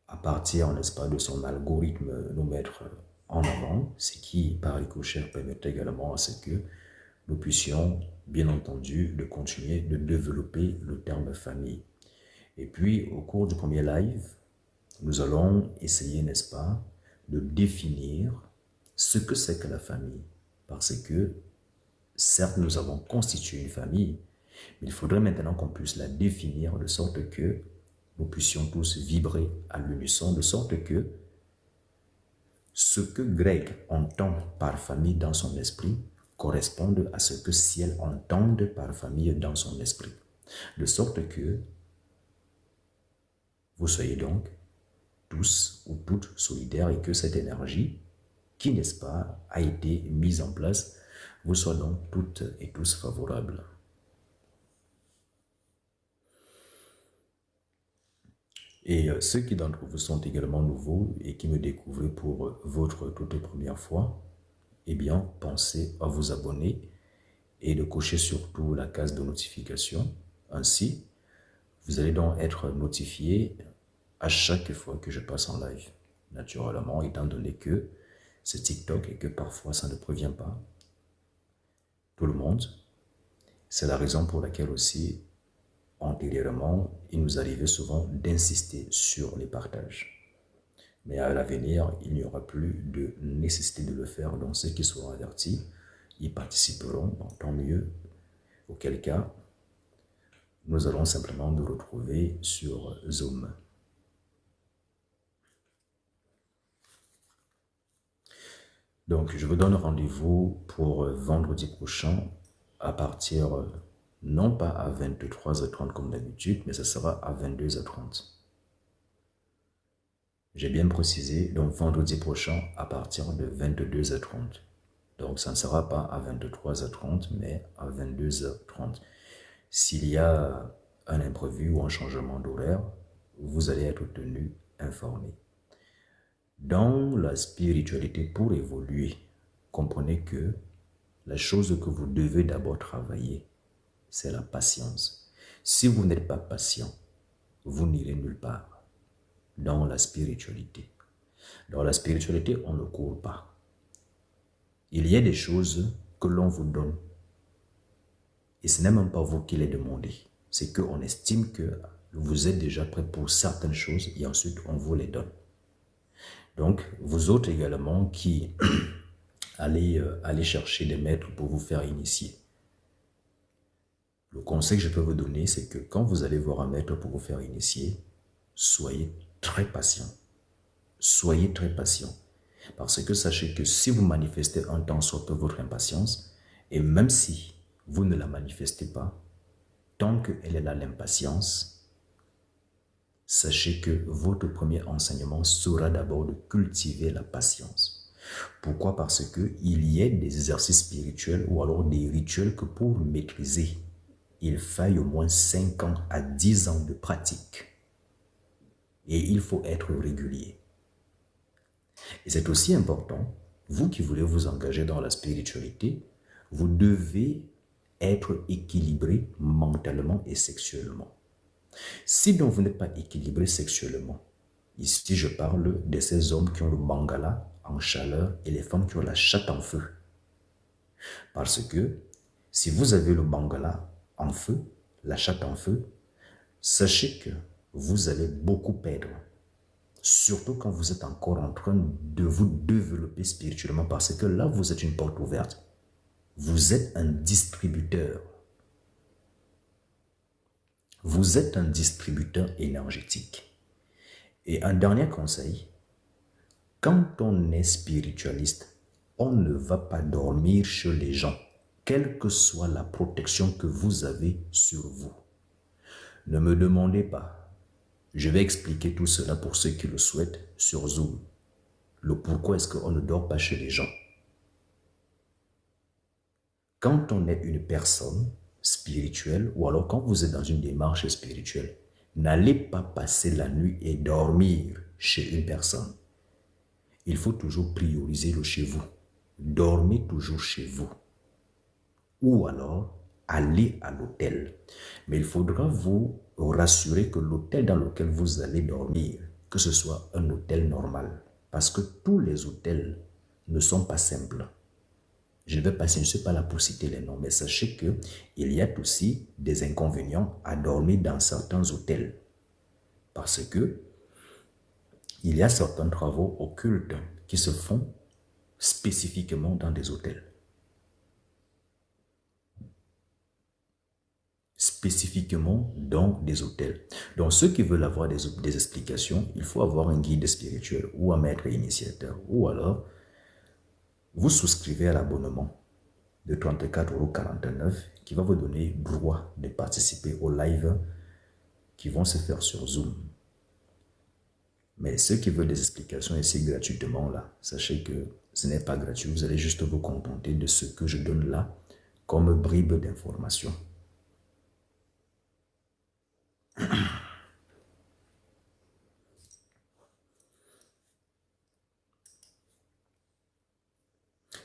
à partir, n'est-ce pas, de son algorithme, nous mettre en avant, ce qui, par ricochet, permet également à ce que nous puissions, bien entendu, de continuer de développer le terme famille. Et puis, au cours du premier live, nous allons essayer, n'est-ce pas, de définir ce que c'est que la famille. Parce que, certes, nous avons constitué une famille, mais il faudrait maintenant qu'on puisse la définir de sorte que nous puissions tous vibrer à l'unisson, de sorte que ce que Greg entend par famille dans son esprit corresponde à ce que Ciel entend par famille dans son esprit. De sorte que vous soyez donc tous ou toutes solidaires et que cette énergie qui, n'est-ce pas, a été mise en place, vous soit donc toutes et tous favorables. Et ceux qui d'entre vous sont également nouveaux et qui me découvrent pour votre toute première fois, eh bien, pensez à vous abonner et de cocher surtout la case de notification. Ainsi, vous allez donc être notifié à chaque fois que je passe en live. Naturellement, étant donné que c'est TikTok et que parfois ça ne prévient pas tout le monde. C'est la raison pour laquelle aussi, antérieurement, il nous arrivait souvent d'insister sur les partages. Mais à l'avenir, il n'y aura plus de nécessité de le faire. Donc ceux qui seront avertis, ils participeront, donc tant mieux. Auquel cas, nous allons simplement nous retrouver sur Zoom. Donc, je vous donne rendez-vous pour vendredi prochain à partir, non pas à 23h30 comme d'habitude, mais ce sera à 22h30. J'ai bien précisé, donc vendredi prochain à partir de 22h30. Donc, ça ne sera pas à 23h30, mais à 22h30. S'il y a un imprévu ou un changement d'horaire, vous allez être tenu informé. Dans la spiritualité, pour évoluer, comprenez que la chose que vous devez d'abord travailler, c'est la patience. Si vous n'êtes pas patient, vous n'irez nulle part dans la spiritualité. Dans la spiritualité, on ne court pas. Il y a des choses que l'on vous donne. Et ce n'est même pas vous qui les demandez. C'est qu'on estime que vous êtes déjà prêt pour certaines choses et ensuite on vous les donne. Donc, vous autres également qui allez chercher des maîtres pour vous faire initier. Le conseil que je peux vous donner, c'est que quand vous allez voir un maître pour vous faire initier, soyez très patient. Soyez très patient. Parce que sachez que si vous manifestez un temps soit peu votre impatience, Et même si vous ne la manifestez pas, tant qu'elle est là, l'impatience, sachez que votre premier enseignement sera d'abord de cultiver la patience. Pourquoi? Parce qu'il y a des exercices spirituels ou alors des rituels que pour maîtriser, il faille au moins 5 ans à 10 ans de pratique. Et il faut être régulier. Et c'est aussi important, vous qui voulez vous engager dans la spiritualité, vous devez être équilibré mentalement et sexuellement. Si donc vous n'êtes pas équilibré sexuellement, ici je parle de ces hommes qui ont le bangala en chaleur et les femmes qui ont la chatte en feu. Parce que si vous avez le bangala en feu, la chatte en feu, sachez que vous allez beaucoup perdre. Surtout quand vous êtes encore en train de vous développer spirituellement, parce que là, vous êtes une porte ouverte. Vous êtes un distributeur. Vous êtes un distributeur énergétique. Et un dernier conseil, quand on est spiritualiste, on ne va pas dormir chez les gens, quelle que soit la protection que vous avez sur vous. Ne me demandez pas. Je vais expliquer tout cela pour ceux qui le souhaitent sur Zoom. Le pourquoi est-ce qu'on ne dort pas chez les gens. Quand on est une personne spirituelle ou alors quand vous êtes dans une démarche spirituelle, n'allez pas passer la nuit et dormir chez une personne. Il faut toujours prioriser le chez vous. Dormez toujours chez vous. Ou alors, allez à l'hôtel. Mais il faudra vous rassurer que l'hôtel dans lequel vous allez dormir, que ce soit un hôtel normal. Parce que tous les hôtels ne sont pas simples. Je ne suis pas là pour citer les noms, mais sachez qu'il y a aussi des inconvénients à dormir dans certains hôtels. Parce que il y a certains travaux occultes qui se font spécifiquement dans des hôtels. Spécifiquement dans des hôtels. Donc ceux qui veulent avoir des explications, il faut avoir un guide spirituel ou un maître initiateur. Ou alors, vous souscrivez à l'abonnement de 34,49 € qui va vous donner droit de participer aux lives qui vont se faire sur Zoom. Mais ceux qui veulent des explications ici gratuitement, là, sachez que ce n'est pas gratuit. Vous allez juste vous contenter de ce que je donne là comme bribe d'information.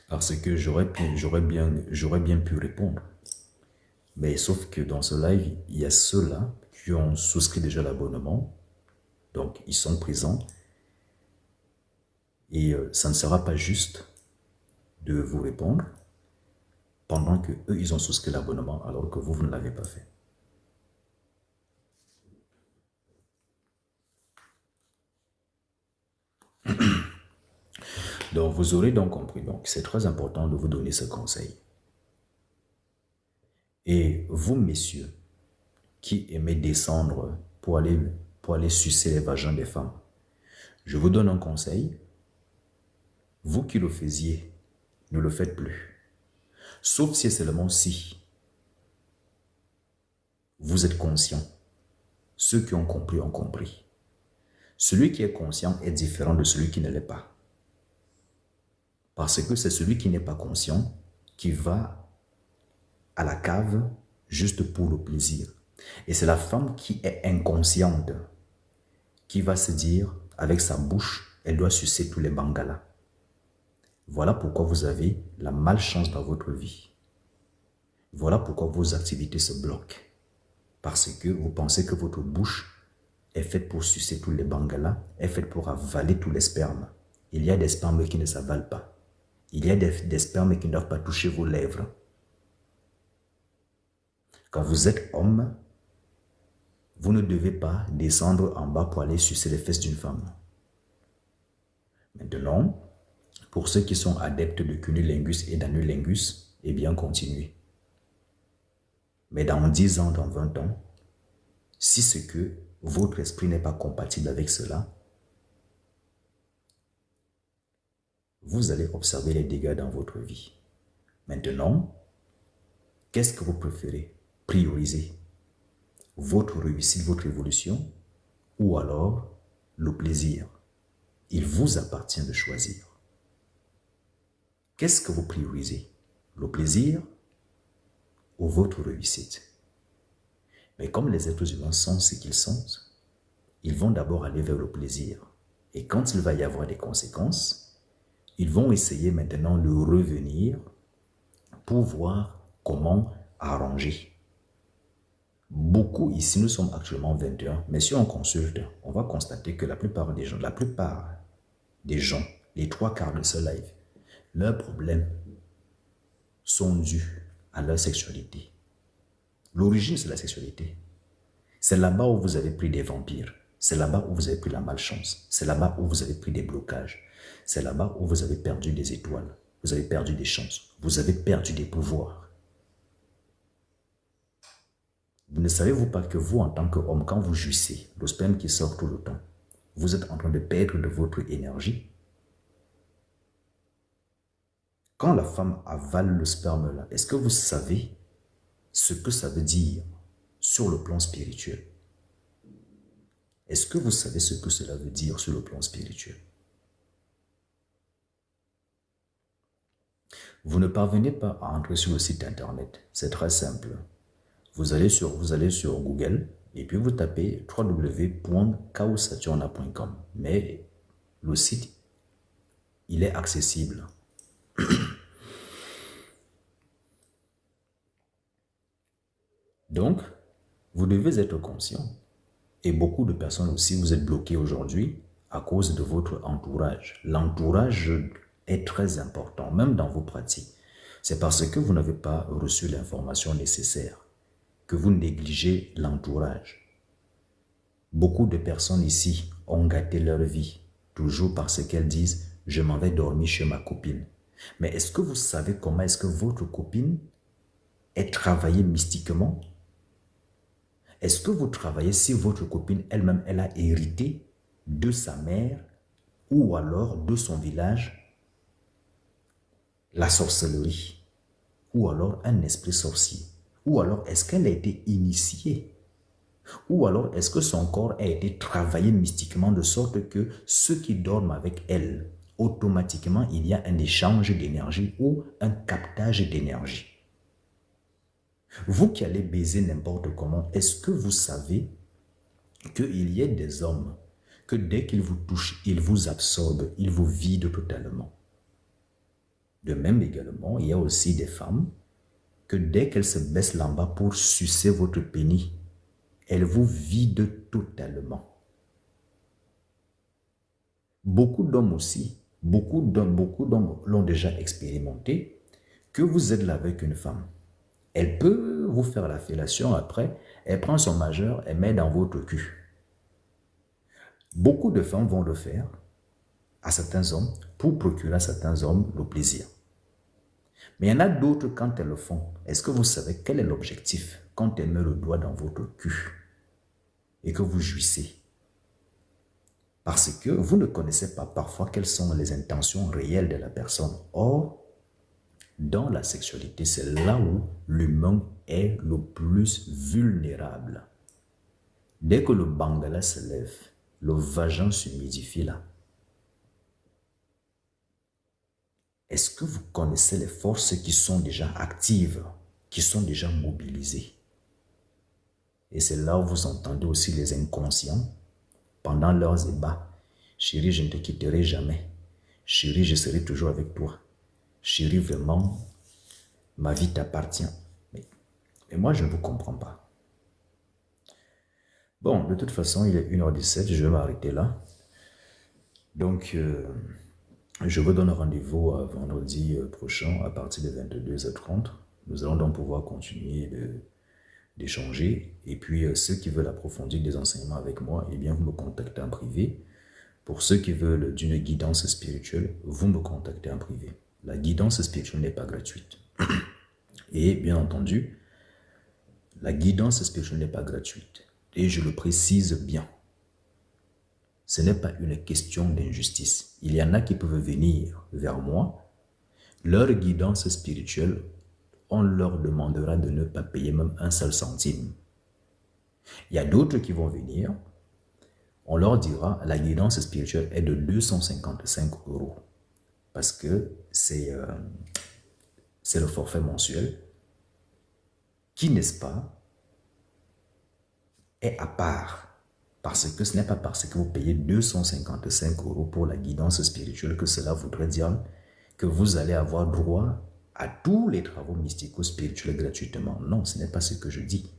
Parce que j'aurais bien pu répondre. Mais sauf que dans ce live, il y a ceux-là qui ont souscrit déjà l'abonnement. Donc, ils sont présents. Et ça ne sera pas juste de vous répondre pendant que eux, ils ont souscrit l'abonnement alors que vous ne l'avez pas fait. Donc, vous aurez donc compris. Donc, c'est très important de vous donner ce conseil. Et vous, messieurs, qui aimez descendre pour aller sucer les vagins des femmes, je vous donne un conseil. Vous qui le faisiez, ne le faites plus. Sauf si et seulement si vous êtes conscient. Ceux qui ont compris ont compris. Celui qui est conscient est différent de celui qui ne l'est pas. Parce que c'est celui qui n'est pas conscient qui va à la cave juste pour le plaisir. Et c'est la femme qui est inconsciente qui va se dire, avec sa bouche, elle doit sucer tous les bangalas. Voilà pourquoi vous avez la malchance dans votre vie. Voilà pourquoi vos activités se bloquent. Parce que vous pensez que votre bouche est faite pour sucer tous les bangalas, est faite pour avaler tous les spermes. Il y a des spermes qui ne s'avalent pas. Il y a des spermes qui ne doivent pas toucher vos lèvres. Quand vous êtes homme, vous ne devez pas descendre en bas pour aller sucer les fesses d'une femme. Maintenant, pour ceux qui sont adeptes de cunnilingus et d'anulingus, eh bien continuez. Mais dans 10 ans, dans 20 ans, si c'est que votre esprit n'est pas compatible avec cela, vous allez observer les dégâts dans votre vie. Maintenant, Qu'est-ce que vous préférez prioriser? Votre réussite, votre évolution ou alors le plaisir? Il vous appartient de choisir. Qu'est-ce que vous priorisez? Le plaisir ou votre réussite? Mais comme les êtres humains sont ce qu'ils sont, ils vont d'abord aller vers le plaisir. Et quand il va y avoir des conséquences, ils vont essayer maintenant de revenir pour voir comment arranger. Beaucoup ici, nous sommes actuellement 21, mais si on consulte, on va constater que la plupart des gens, les trois quarts de ce live, leurs problèmes sont dus à leur sexualité. L'origine, c'est la sexualité. C'est là-bas où vous avez pris des vampires. C'est là-bas où vous avez pris la malchance. C'est là-bas où vous avez pris des blocages. C'est là-bas où vous avez perdu des étoiles. Vous avez perdu des chances. Vous avez perdu des pouvoirs. Vous ne savez-vous pas que vous, en tant qu'homme, quand vous jouissez, le sperme qui sort tout le temps, vous êtes en train de perdre de votre énergie? Quand la femme avale le sperme là, est-ce que vous savez ce que ça veut dire sur le plan spirituel? Est-ce que vous savez ce que cela veut dire sur le plan spirituel? Vous ne parvenez pas à entrer sur le site internet. C'est très simple. Vous allez sur Google et puis vous tapez www.chaosaturna.com. Mais le site, il est accessible. Donc, vous devez être conscient. Et beaucoup de personnes aussi, vous êtes bloqués aujourd'hui à cause de votre entourage. L'entourage est très important, même dans vos pratiques. C'est parce que vous n'avez pas reçu l'information nécessaire que vous négligez l'entourage. Beaucoup de personnes ici ont gâté leur vie, toujours parce qu'elles disent « je m'en vais dormir chez ma copine ». Mais est-ce que vous savez comment est-ce que votre copine est travaillée mystiquement? Est-ce que vous travaillez si votre copine elle-même, elle a hérité de sa mère ou alors de son village la sorcellerie ou alors un esprit sorcier? Ou alors est-ce qu'elle a été initiée? Ou alors est-ce que son corps a été travaillé mystiquement de sorte que ceux qui dorment avec elle, automatiquement il y a un échange d'énergie ou un captage d'énergie? Vous qui allez baiser n'importe comment, est-ce que vous savez qu'il y a des hommes que dès qu'ils vous touchent, ils vous absorbent, ils vous vident totalement? De même également, il y a aussi des femmes que dès qu'elles se baissent là bas pour sucer votre pénis, elles vous vident totalement. Beaucoup d'hommes aussi, beaucoup d'hommes l'ont déjà expérimenté, que vous êtes là avec une femme. Elle peut vous faire la fellation après, elle prend son majeur, elle met dans votre cul. Beaucoup de femmes vont le faire à certains hommes pour procurer à certains hommes le plaisir. Mais il y en a d'autres quand elles le font. Est-ce que vous savez quel est l'objectif quand elle met le doigt dans votre cul et que vous jouissez? Parce que vous ne connaissez pas parfois quelles sont les intentions réelles de la personne. Or, dans la sexualité, c'est là où l'humain est le plus vulnérable. Dès que le bangala se lève, le vagin s'humidifie là. Est-ce que vous connaissez les forces qui sont déjà actives, qui sont déjà mobilisées? Et c'est là où vous entendez aussi les inconscients pendant leurs ébats. Chérie, je ne te quitterai jamais. Chérie, je serai toujours avec toi. Chérie, vraiment, ma vie t'appartient. Mais moi, je ne vous comprends pas. Bon, de toute façon, il est 1h17, je vais m'arrêter là. Donc, je vous donne rendez-vous à vendredi prochain à partir de 22h30. Nous allons donc pouvoir continuer d'échanger. Et puis, ceux qui veulent approfondir des enseignements avec moi, eh bien, vous me contactez en privé. Pour ceux qui veulent d'une guidance spirituelle, vous me contactez en privé. La guidance spirituelle n'est pas gratuite. Et bien entendu, la guidance spirituelle n'est pas gratuite. Et je le précise bien. Ce n'est pas une question d'injustice. Il y en a qui peuvent venir vers moi. Leur guidance spirituelle on leur demandera de ne pas payer même un seul centime. Il y a d'autres qui vont venir, on leur dira la guidance spirituelle est de 255 euros parce que c'est le forfait mensuel qui, n'est-ce pas, est à part. Parce que ce n'est pas parce que vous payez 255 euros pour la guidance spirituelle que cela voudrait dire que vous allez avoir droit à tous les travaux mystico-spirituels gratuitement. Non, ce n'est pas ce que je dis.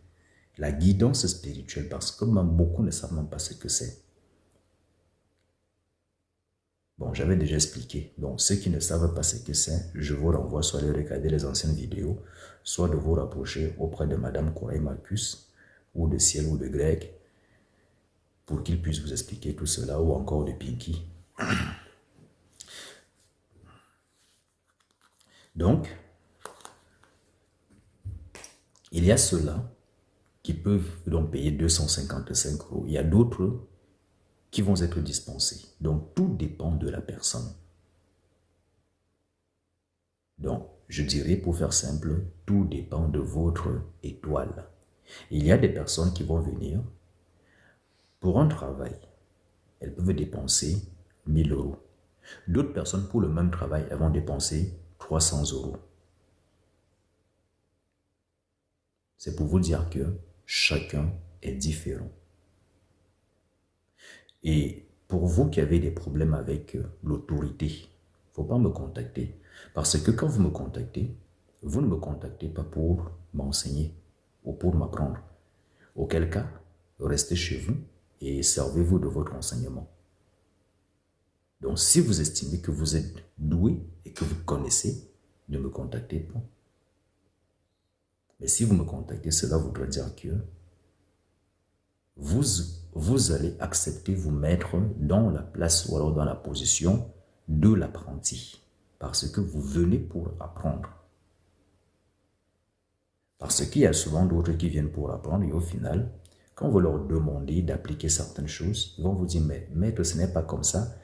La guidance spirituelle, parce que même beaucoup ne savent même pas ce que c'est. Bon, j'avais déjà expliqué. Donc, ceux qui ne savent pas ce que c'est, je vous renvoie soit de regarder les anciennes vidéos, soit de vous rapprocher auprès de Madame Corail Marcus, ou de Ciel ou de Greg, pour qu'ils puissent vous expliquer tout cela, ou encore de Pinky. Donc, il y a ceux-là qui peuvent donc payer 255 euros. Il y a d'autres qui vont être dispensés. Donc, tout dépend de la personne. Donc, je dirais pour faire simple, tout dépend de votre étoile. Il y a des personnes qui vont venir pour un travail. Elles peuvent dépenser 1000 euros. D'autres personnes, pour le même travail, elles vont dépenser 300 euros. C'est pour vous dire que chacun est différent. Et pour vous qui avez des problèmes avec l'autorité, il ne faut pas me contacter. Parce que quand vous me contactez, vous ne me contactez pas pour m'enseigner ou pour m'apprendre. Auquel cas, restez chez vous et servez-vous de votre enseignement. Donc, si vous estimez que vous êtes doué et que vous connaissez, ne me contactez pas. Mais si vous me contactez, cela voudrait dire que vous allez accepter vous mettre dans la place ou alors dans la position de l'apprenti. Parce que vous venez pour apprendre. Parce qu'il y a souvent d'autres qui viennent pour apprendre et au final, quand vous leur demandez d'appliquer certaines choses, ils vont vous dire, mais maître, ce n'est pas comme ça.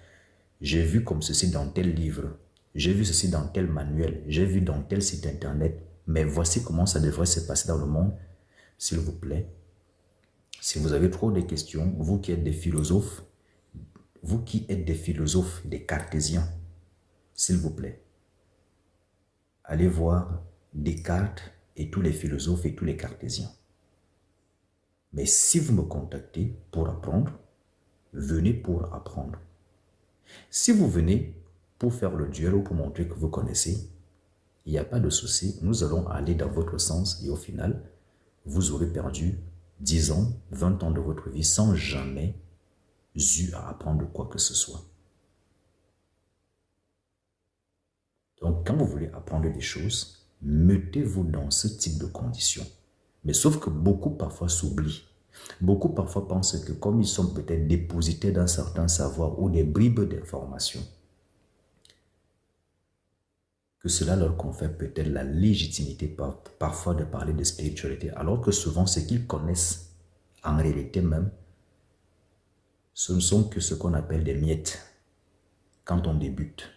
J'ai vu comme ceci dans tel livre. J'ai vu ceci dans tel manuel. J'ai vu dans tel site internet. Mais voici comment ça devrait se passer dans le monde. S'il vous plaît, si vous avez trop de questions, vous qui êtes des philosophes, des cartésiens, s'il vous plaît, allez voir Descartes et tous les philosophes et tous les cartésiens. Mais si vous me contactez pour apprendre, venez pour apprendre. Si vous venez pour faire le duel ou pour montrer que vous connaissez, il n'y a pas de souci, nous allons aller dans votre sens et au final, vous aurez perdu 10 ans, 20 ans de votre vie sans jamais eu à apprendre quoi que ce soit. Donc, quand vous voulez apprendre des choses, mettez-vous dans ce type de conditions. Mais sauf que beaucoup parfois s'oublient. Beaucoup parfois pensent que comme ils sont peut-être dépositaires d'un certain savoir ou des bribes d'informations, que cela leur confère peut-être la légitimité parfois de parler de spiritualité, alors que souvent ce qu'ils connaissent en réalité même, ce ne sont que ce qu'on appelle des miettes quand on débute.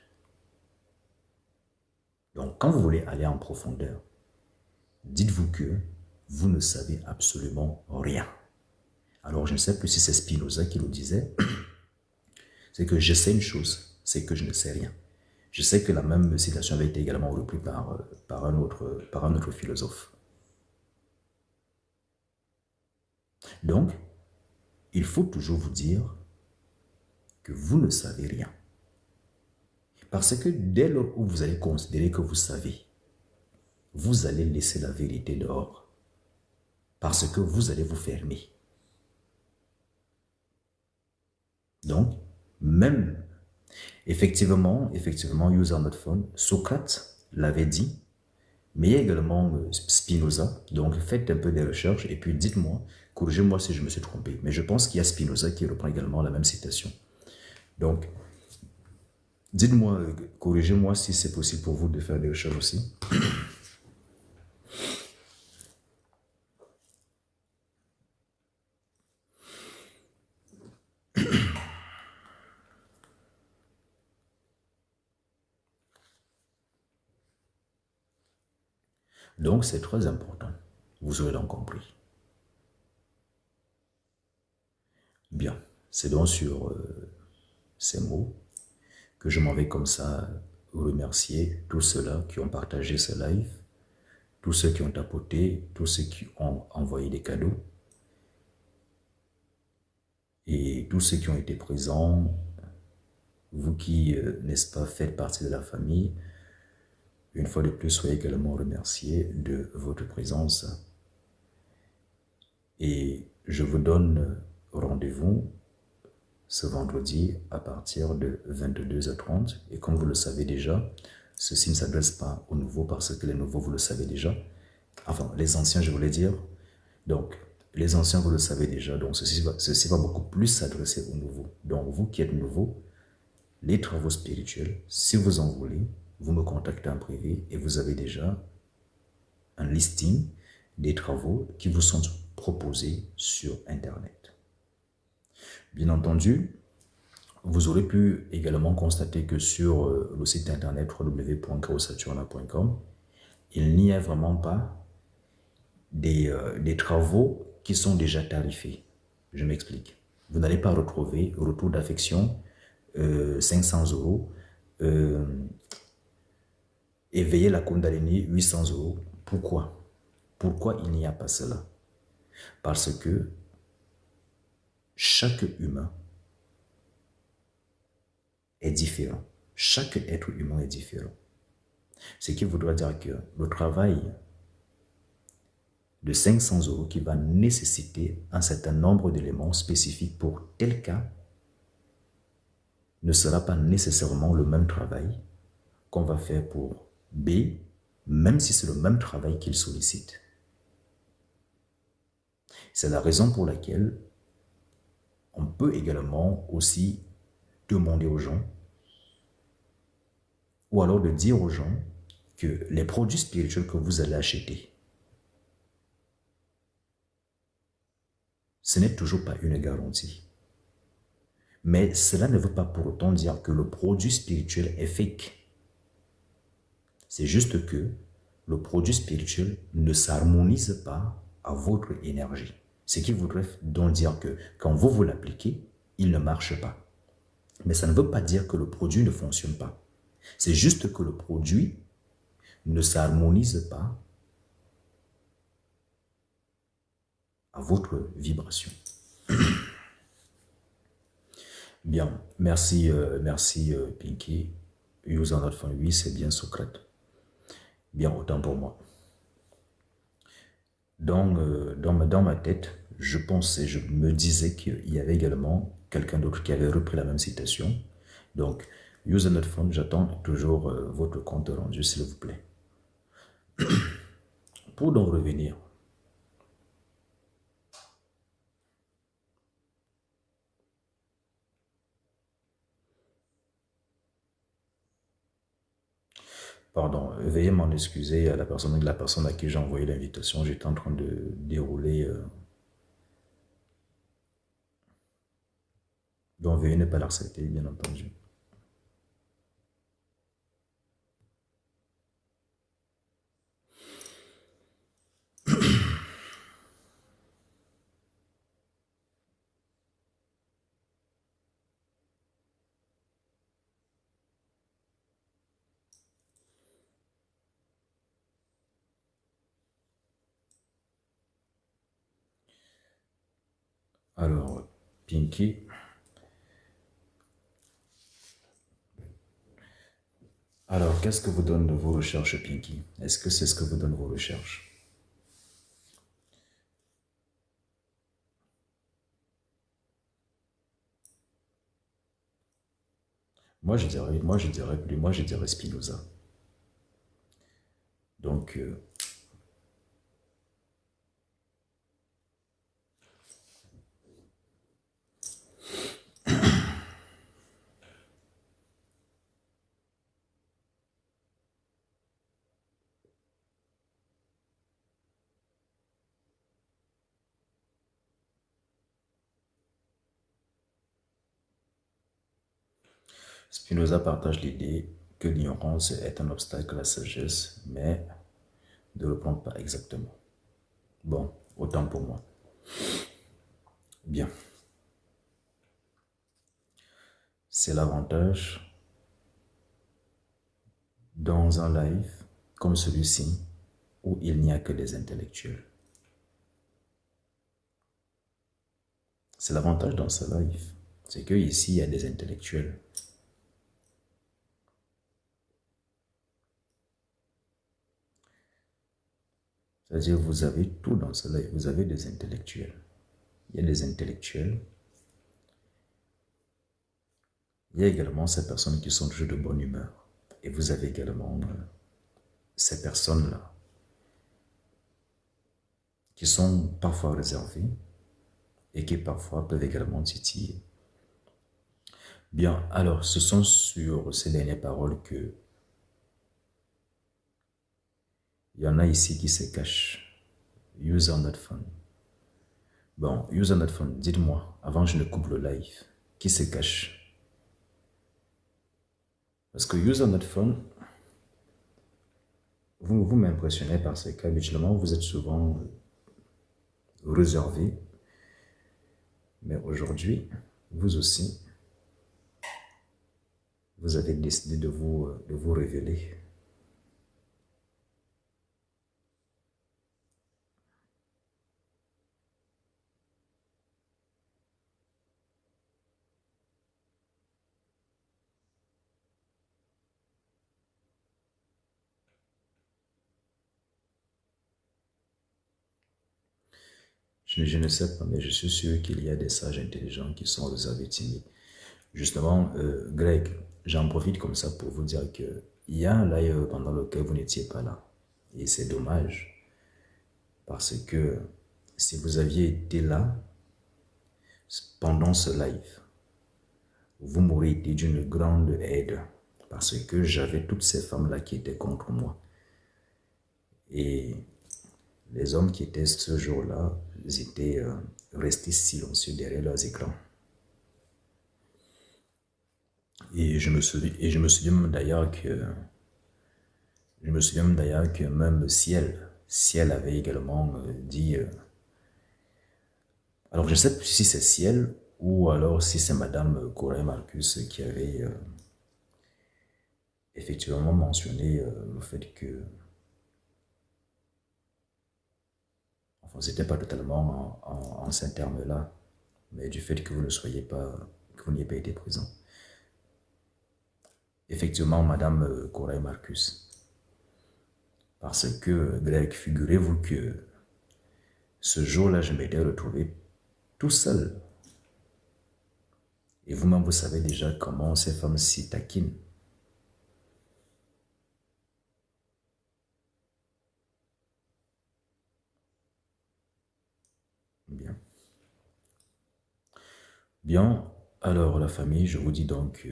Donc quand vous voulez aller en profondeur, dites-vous que vous ne savez absolument rien. Alors je ne sais plus si c'est Spinoza qui le disait, c'est que je sais une chose, c'est que je ne sais rien. Je sais que la même citation avait été également reprise par un autre philosophe. Donc, il faut toujours vous dire que vous ne savez rien. Parce que dès lors où vous allez considérer que vous savez, vous allez laisser la vérité dehors. Parce que vous allez vous fermer. Donc, même, effectivement, use not phone, Socrate l'avait dit, mais il y a également Spinoza. Donc, faites un peu des recherches et puis dites-moi, corrigez-moi si je me suis trompé. Mais je pense qu'il y a Spinoza qui reprend également la même citation. Donc, dites-moi, corrigez-moi si c'est possible pour vous de faire des recherches aussi. Donc, c'est très important. Vous aurez donc compris. Bien, c'est donc sur ces mots que je m'en vais comme ça remercier tous ceux-là qui ont partagé ce live, tous ceux qui ont tapoté, tous ceux qui ont envoyé des cadeaux et tous ceux qui ont été présents, vous qui, n'est-ce pas, faites partie de la famille. Une fois de plus, soyez également remerciés de votre présence. Et je vous donne rendez-vous ce vendredi à partir de 22h30. Et comme vous le savez déjà, ceci ne s'adresse pas aux nouveaux parce que les nouveaux, vous le savez déjà. Enfin, les anciens, je voulais dire. Donc, les anciens, vous le savez déjà. Donc, ceci va beaucoup plus s'adresser aux nouveaux. Donc, vous qui êtes nouveaux, les travaux spirituels, si vous en voulez, vous me contactez en privé et vous avez déjà un listing des travaux qui vous sont proposés sur Internet. Bien entendu, vous aurez pu également constater que sur le site internet www.chaosaturna.com, il n'y a vraiment pas des travaux qui sont déjà tarifés. Je m'explique. Vous n'allez pas retrouver retour d'affection, 500 euros, éveiller la Kundalini, 800 euros. Pourquoi? Pourquoi il n'y a pas cela? Parce que chaque humain est différent. Chaque être humain est différent. Ce qui voudra dire que le travail de 500 euros qui va nécessiter un certain nombre d'éléments spécifiques pour tel cas ne sera pas nécessairement le même travail qu'on va faire pour B, même si c'est le même travail qu'il sollicite. C'est la raison pour laquelle on peut également aussi demander aux gens ou alors de dire aux gens que les produits spirituels que vous allez acheter, ce n'est toujours pas une garantie. Mais cela ne veut pas pour autant dire que le produit spirituel est fake. C'est juste que le produit spirituel ne s'harmonise pas à votre énergie. Ce qui voudrait donc dire que quand vous l'appliquez, il ne marche pas. Mais ça ne veut pas dire que le produit ne fonctionne pas. C'est juste que le produit ne s'harmonise pas à votre vibration. Bien, merci, merci Pinky. Use en notre oui, c'est bien Socrate. Bien, autant pour moi. Dans ma tête, je pensais, je me disais qu'il y avait également quelqu'un d'autre qui avait repris la même citation. Donc, use not phone, j'attends toujours votre compte rendu, s'il vous plaît. Pour donc revenir, pardon, veuillez m'en excuser à la personne à qui j'ai envoyé l'invitation. J'étais en train de dérouler. Donc, veuillez ne pas l'accepter, bien entendu. Alors, Pinky. Alors, qu'est-ce que vous donnent vos recherches, Pinky? Est-ce que c'est ce que vous donnent vos recherches? Moi, je dirais Spinoza. Donc, Spinoza partage l'idée que l'ignorance est un obstacle à la sagesse, mais de reprendre pas exactement. Bon, autant pour moi. Bien. C'est l'avantage dans un live comme celui-ci où il n'y a que des intellectuels. C'est l'avantage dans ce live. C'est que ici il y a des intellectuels. C'est-à-dire vous avez tout dans ce live. Vous avez des intellectuels. Il y a des intellectuels. Il y a également ces personnes qui sont toujours de bonne humeur. Et vous avez également ces personnes-là qui sont parfois réservées et qui parfois peuvent également titiller. Bien, alors ce sont sur ces dernières paroles que il y en a ici qui se cachent. User not phone. Bon, user not phone, dites-moi, avant que je ne coupe le live, qui se cache? Parce que user not phone, vous m'impressionnez parce qu'habituellement vous êtes souvent réservé. Mais aujourd'hui, vous aussi, vous avez décidé de vous révéler. Je ne sais pas, mais je suis sûr qu'il y a des sages intelligents qui sont réservés timides. Justement, Greg, j'en profite comme ça pour vous dire qu'il y a un live pendant lequel vous n'étiez pas là. Et c'est dommage, parce que si vous aviez été là pendant ce live, vous m'auriez été d'une grande aide, parce que j'avais toutes ces femmes-là qui étaient contre moi. Et les hommes qui étaient ce jour-là, ils étaient restés silencieux derrière leurs écrans. Et je me souviens même d'ailleurs que même Ciel avait également dit. Alors je ne sais plus si c'est Ciel ou alors si c'est Madame Corée Marcus qui avait effectivement mentionné le fait que, enfin, c'était pas totalement en ces termes-là, mais du fait que vous ne soyez pas, que vous n'ayez pas été présent. Effectivement, Madame Corée Marcus. Parce que, Greg, figurez-vous que ce jour-là, je m'étais retrouvé tout seul. Et vous-même, vous savez déjà comment ces femmes s'y taquinent. Bien. Bien, alors la famille, je vous dis donc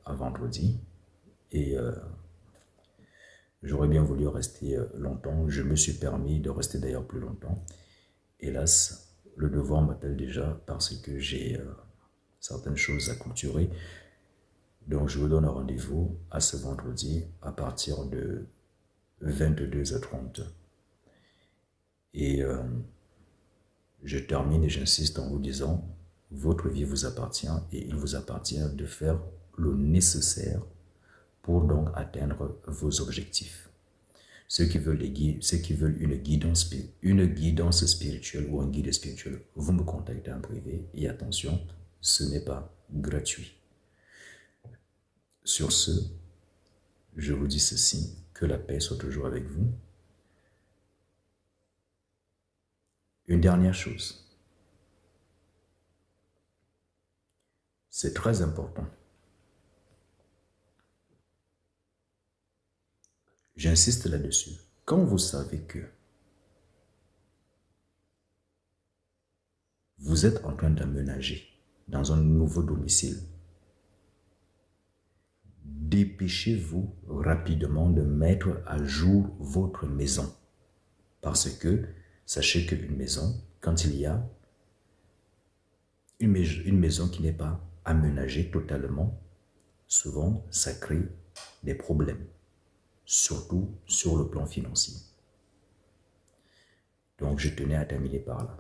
à vendredi. Et j'aurais bien voulu rester longtemps. Je me suis permis de rester d'ailleurs plus longtemps. Hélas, le devoir m'appelle déjà parce que j'ai certaines choses à clôturer. Donc je vous donne rendez-vous à ce vendredi à partir de 22h30. Et je termine et j'insiste en vous disant, votre vie vous appartient et il vous appartient de faire le nécessaire pour donc atteindre vos objectifs. Ceux qui veulent une guidance spirituelle ou un guide spirituel, vous me contactez en privé et attention, ce n'est pas gratuit. Sur ce, je vous dis ceci, que la paix soit toujours avec vous. Une dernière chose, c'est très important. J'insiste là-dessus. Quand vous savez que vous êtes en train d'aménager dans un nouveau domicile, dépêchez-vous rapidement de mettre à jour votre maison. Parce que, sachez qu'une maison, quand il y a une maison qui n'est pas aménagée totalement, souvent ça crée des problèmes. surtout sur le plan financier. Donc, je tenais à terminer par là.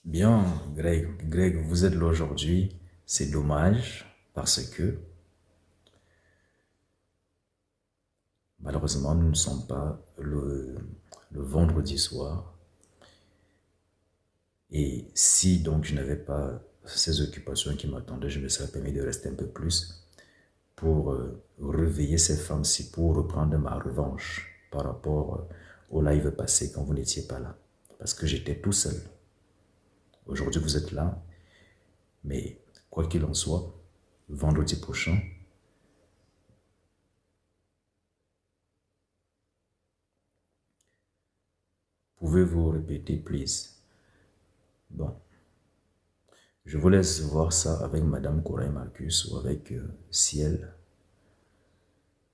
Bien, Greg, vous êtes là aujourd'hui. C'est dommage parce que malheureusement, nous ne sommes pas le vendredi soir. Et si donc je n'avais pas ces occupations qui m'attendaient, je me serais permis de rester un peu plus pour réveiller ces femmes-ci, pour reprendre ma revanche par rapport au live passé quand vous n'étiez pas là. Parce que j'étais tout seul. Aujourd'hui, vous êtes là. Mais quoi qu'il en soit, vendredi prochain, pouvez-vous répéter, please? Bon. Je vous laisse voir ça avec Madame Corain Marcus ou avec Ciel.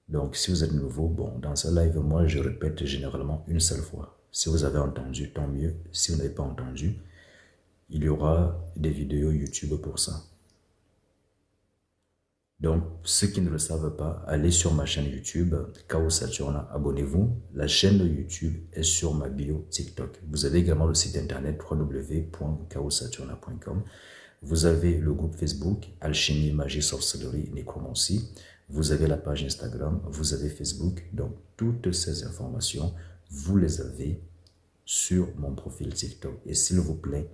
Donc, si vous êtes nouveau, bon, dans ce live, moi, je répète généralement une seule fois. Si vous avez entendu, tant mieux. Si vous n'avez pas entendu, il y aura des vidéos YouTube pour ça. Donc, ceux qui ne le savent pas, allez sur ma chaîne YouTube, Chaos Saturna, abonnez-vous. La chaîne de YouTube est sur ma bio TikTok. Vous avez également le site internet www.chaossaturna.com. Vous avez le groupe Facebook, Alchimie, Magie, Sorcellerie, Nécromancie. Vous avez la page Instagram, vous avez Facebook. Donc, toutes ces informations, vous les avez sur mon profil TikTok. Et s'il vous plaît,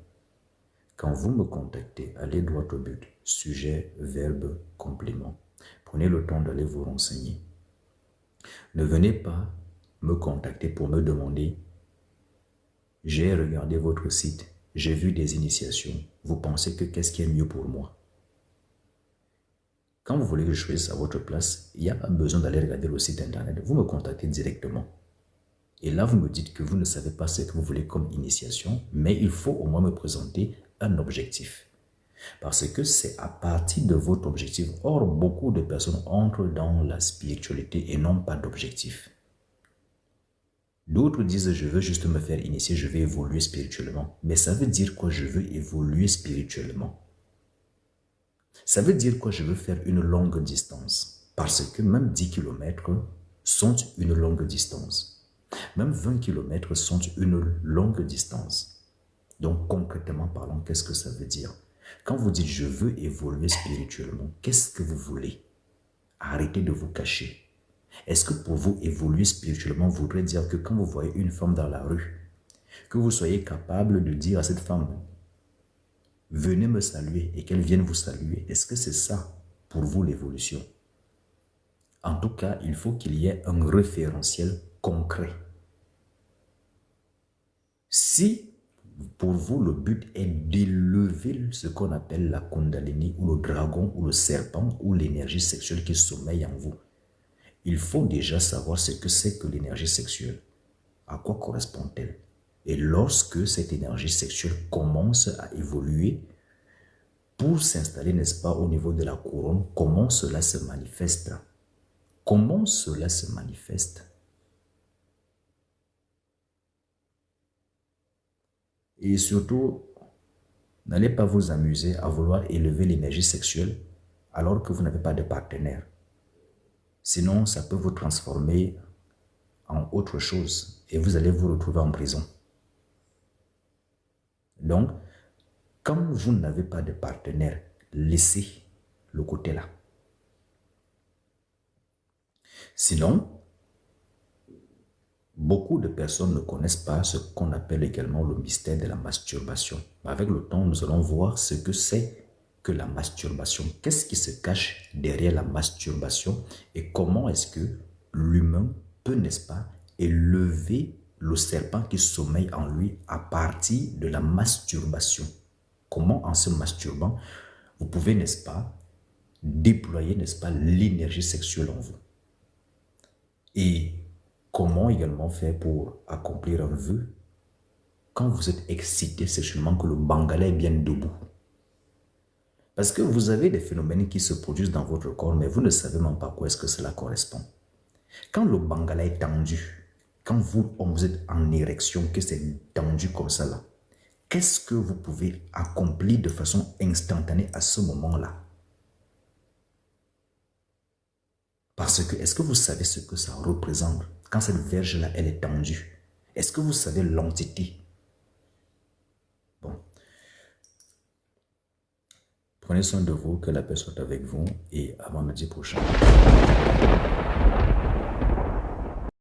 quand vous me contactez, allez droit au but. Sujet, verbe, complément. Prenez le temps d'aller vous renseigner. Ne venez pas me contacter pour me demander « J'ai regardé votre site, j'ai vu des initiations. Vous pensez que qu'est-ce qui est mieux pour moi ?» Quand vous voulez que je choisisse à votre place, il n'y a pas besoin d'aller regarder le site internet. Vous me contactez directement. Et là, vous me dites que vous ne savez pas ce que vous voulez comme initiation, mais il faut au moins me présenter un objectif. Parce que c'est à partir de votre objectif. Or, beaucoup de personnes entrent dans la spiritualité et n'ont pas d'objectif. D'autres disent, je veux juste me faire initier, je vais évoluer spirituellement. Mais ça veut dire quoi, je veux évoluer spirituellement? Ça veut dire quoi, je veux faire une longue distance? Parce que même 10 km sont une longue distance. Même 20 km sont une longue distance. Donc, concrètement parlant, qu'est-ce que ça veut dire? Quand vous dites « je veux évoluer spirituellement », qu'est-ce que vous voulez? Arrêtez de vous cacher. Est-ce que pour vous, évoluer spirituellement voudrait dire que quand vous voyez une femme dans la rue, que vous soyez capable de dire à cette femme « venez me saluer » et qu'elle vienne vous saluer? Est-ce que c'est ça pour vous l'évolution? En tout cas, il faut qu'il y ait un référentiel concret. Si pour vous, le but est d'élever ce qu'on appelle la Kundalini ou le dragon ou le serpent ou l'énergie sexuelle qui sommeille en vous, il faut déjà savoir ce que c'est que l'énergie sexuelle. À quoi correspond-elle? Et lorsque cette énergie sexuelle commence à évoluer pour s'installer, n'est-ce pas, au niveau de la couronne, comment cela se manifeste? Comment cela se manifeste? Et surtout, n'allez pas vous amuser à vouloir élever l'énergie sexuelle alors que vous n'avez pas de partenaire. Sinon, ça peut vous transformer en autre chose et vous allez vous retrouver en prison. Donc, quand vous n'avez pas de partenaire, laissez le côté là. Sinon, beaucoup de personnes ne connaissent pas ce qu'on appelle également le mystère de la masturbation. Avec le temps, nous allons voir ce que c'est que la masturbation. Qu'est-ce qui se cache derrière la masturbation et comment est-ce que l'humain peut, n'est-ce pas, élever le serpent qui sommeille en lui à partir de la masturbation. Comment, en se masturbant, vous pouvez, n'est-ce pas, déployer, n'est-ce pas, l'énergie sexuelle en vous. Et comment également faire pour accomplir un vœu quand vous êtes excité sexuellement, que le bangala est bien debout. Parce que vous avez des phénomènes qui se produisent dans votre corps, mais vous ne savez même pas à quoi est-ce que cela correspond. Quand le bangala est tendu, quand vous êtes en érection, que c'est tendu comme ça là, qu'est-ce que vous pouvez accomplir de façon instantanée à ce moment-là? Parce que, est-ce que vous savez ce que ça représente quand cette verge-là, elle est tendue? Est-ce que vous savez l'entité? Bon. Prenez soin de vous, que la paix soit avec vous et à vendredi prochain.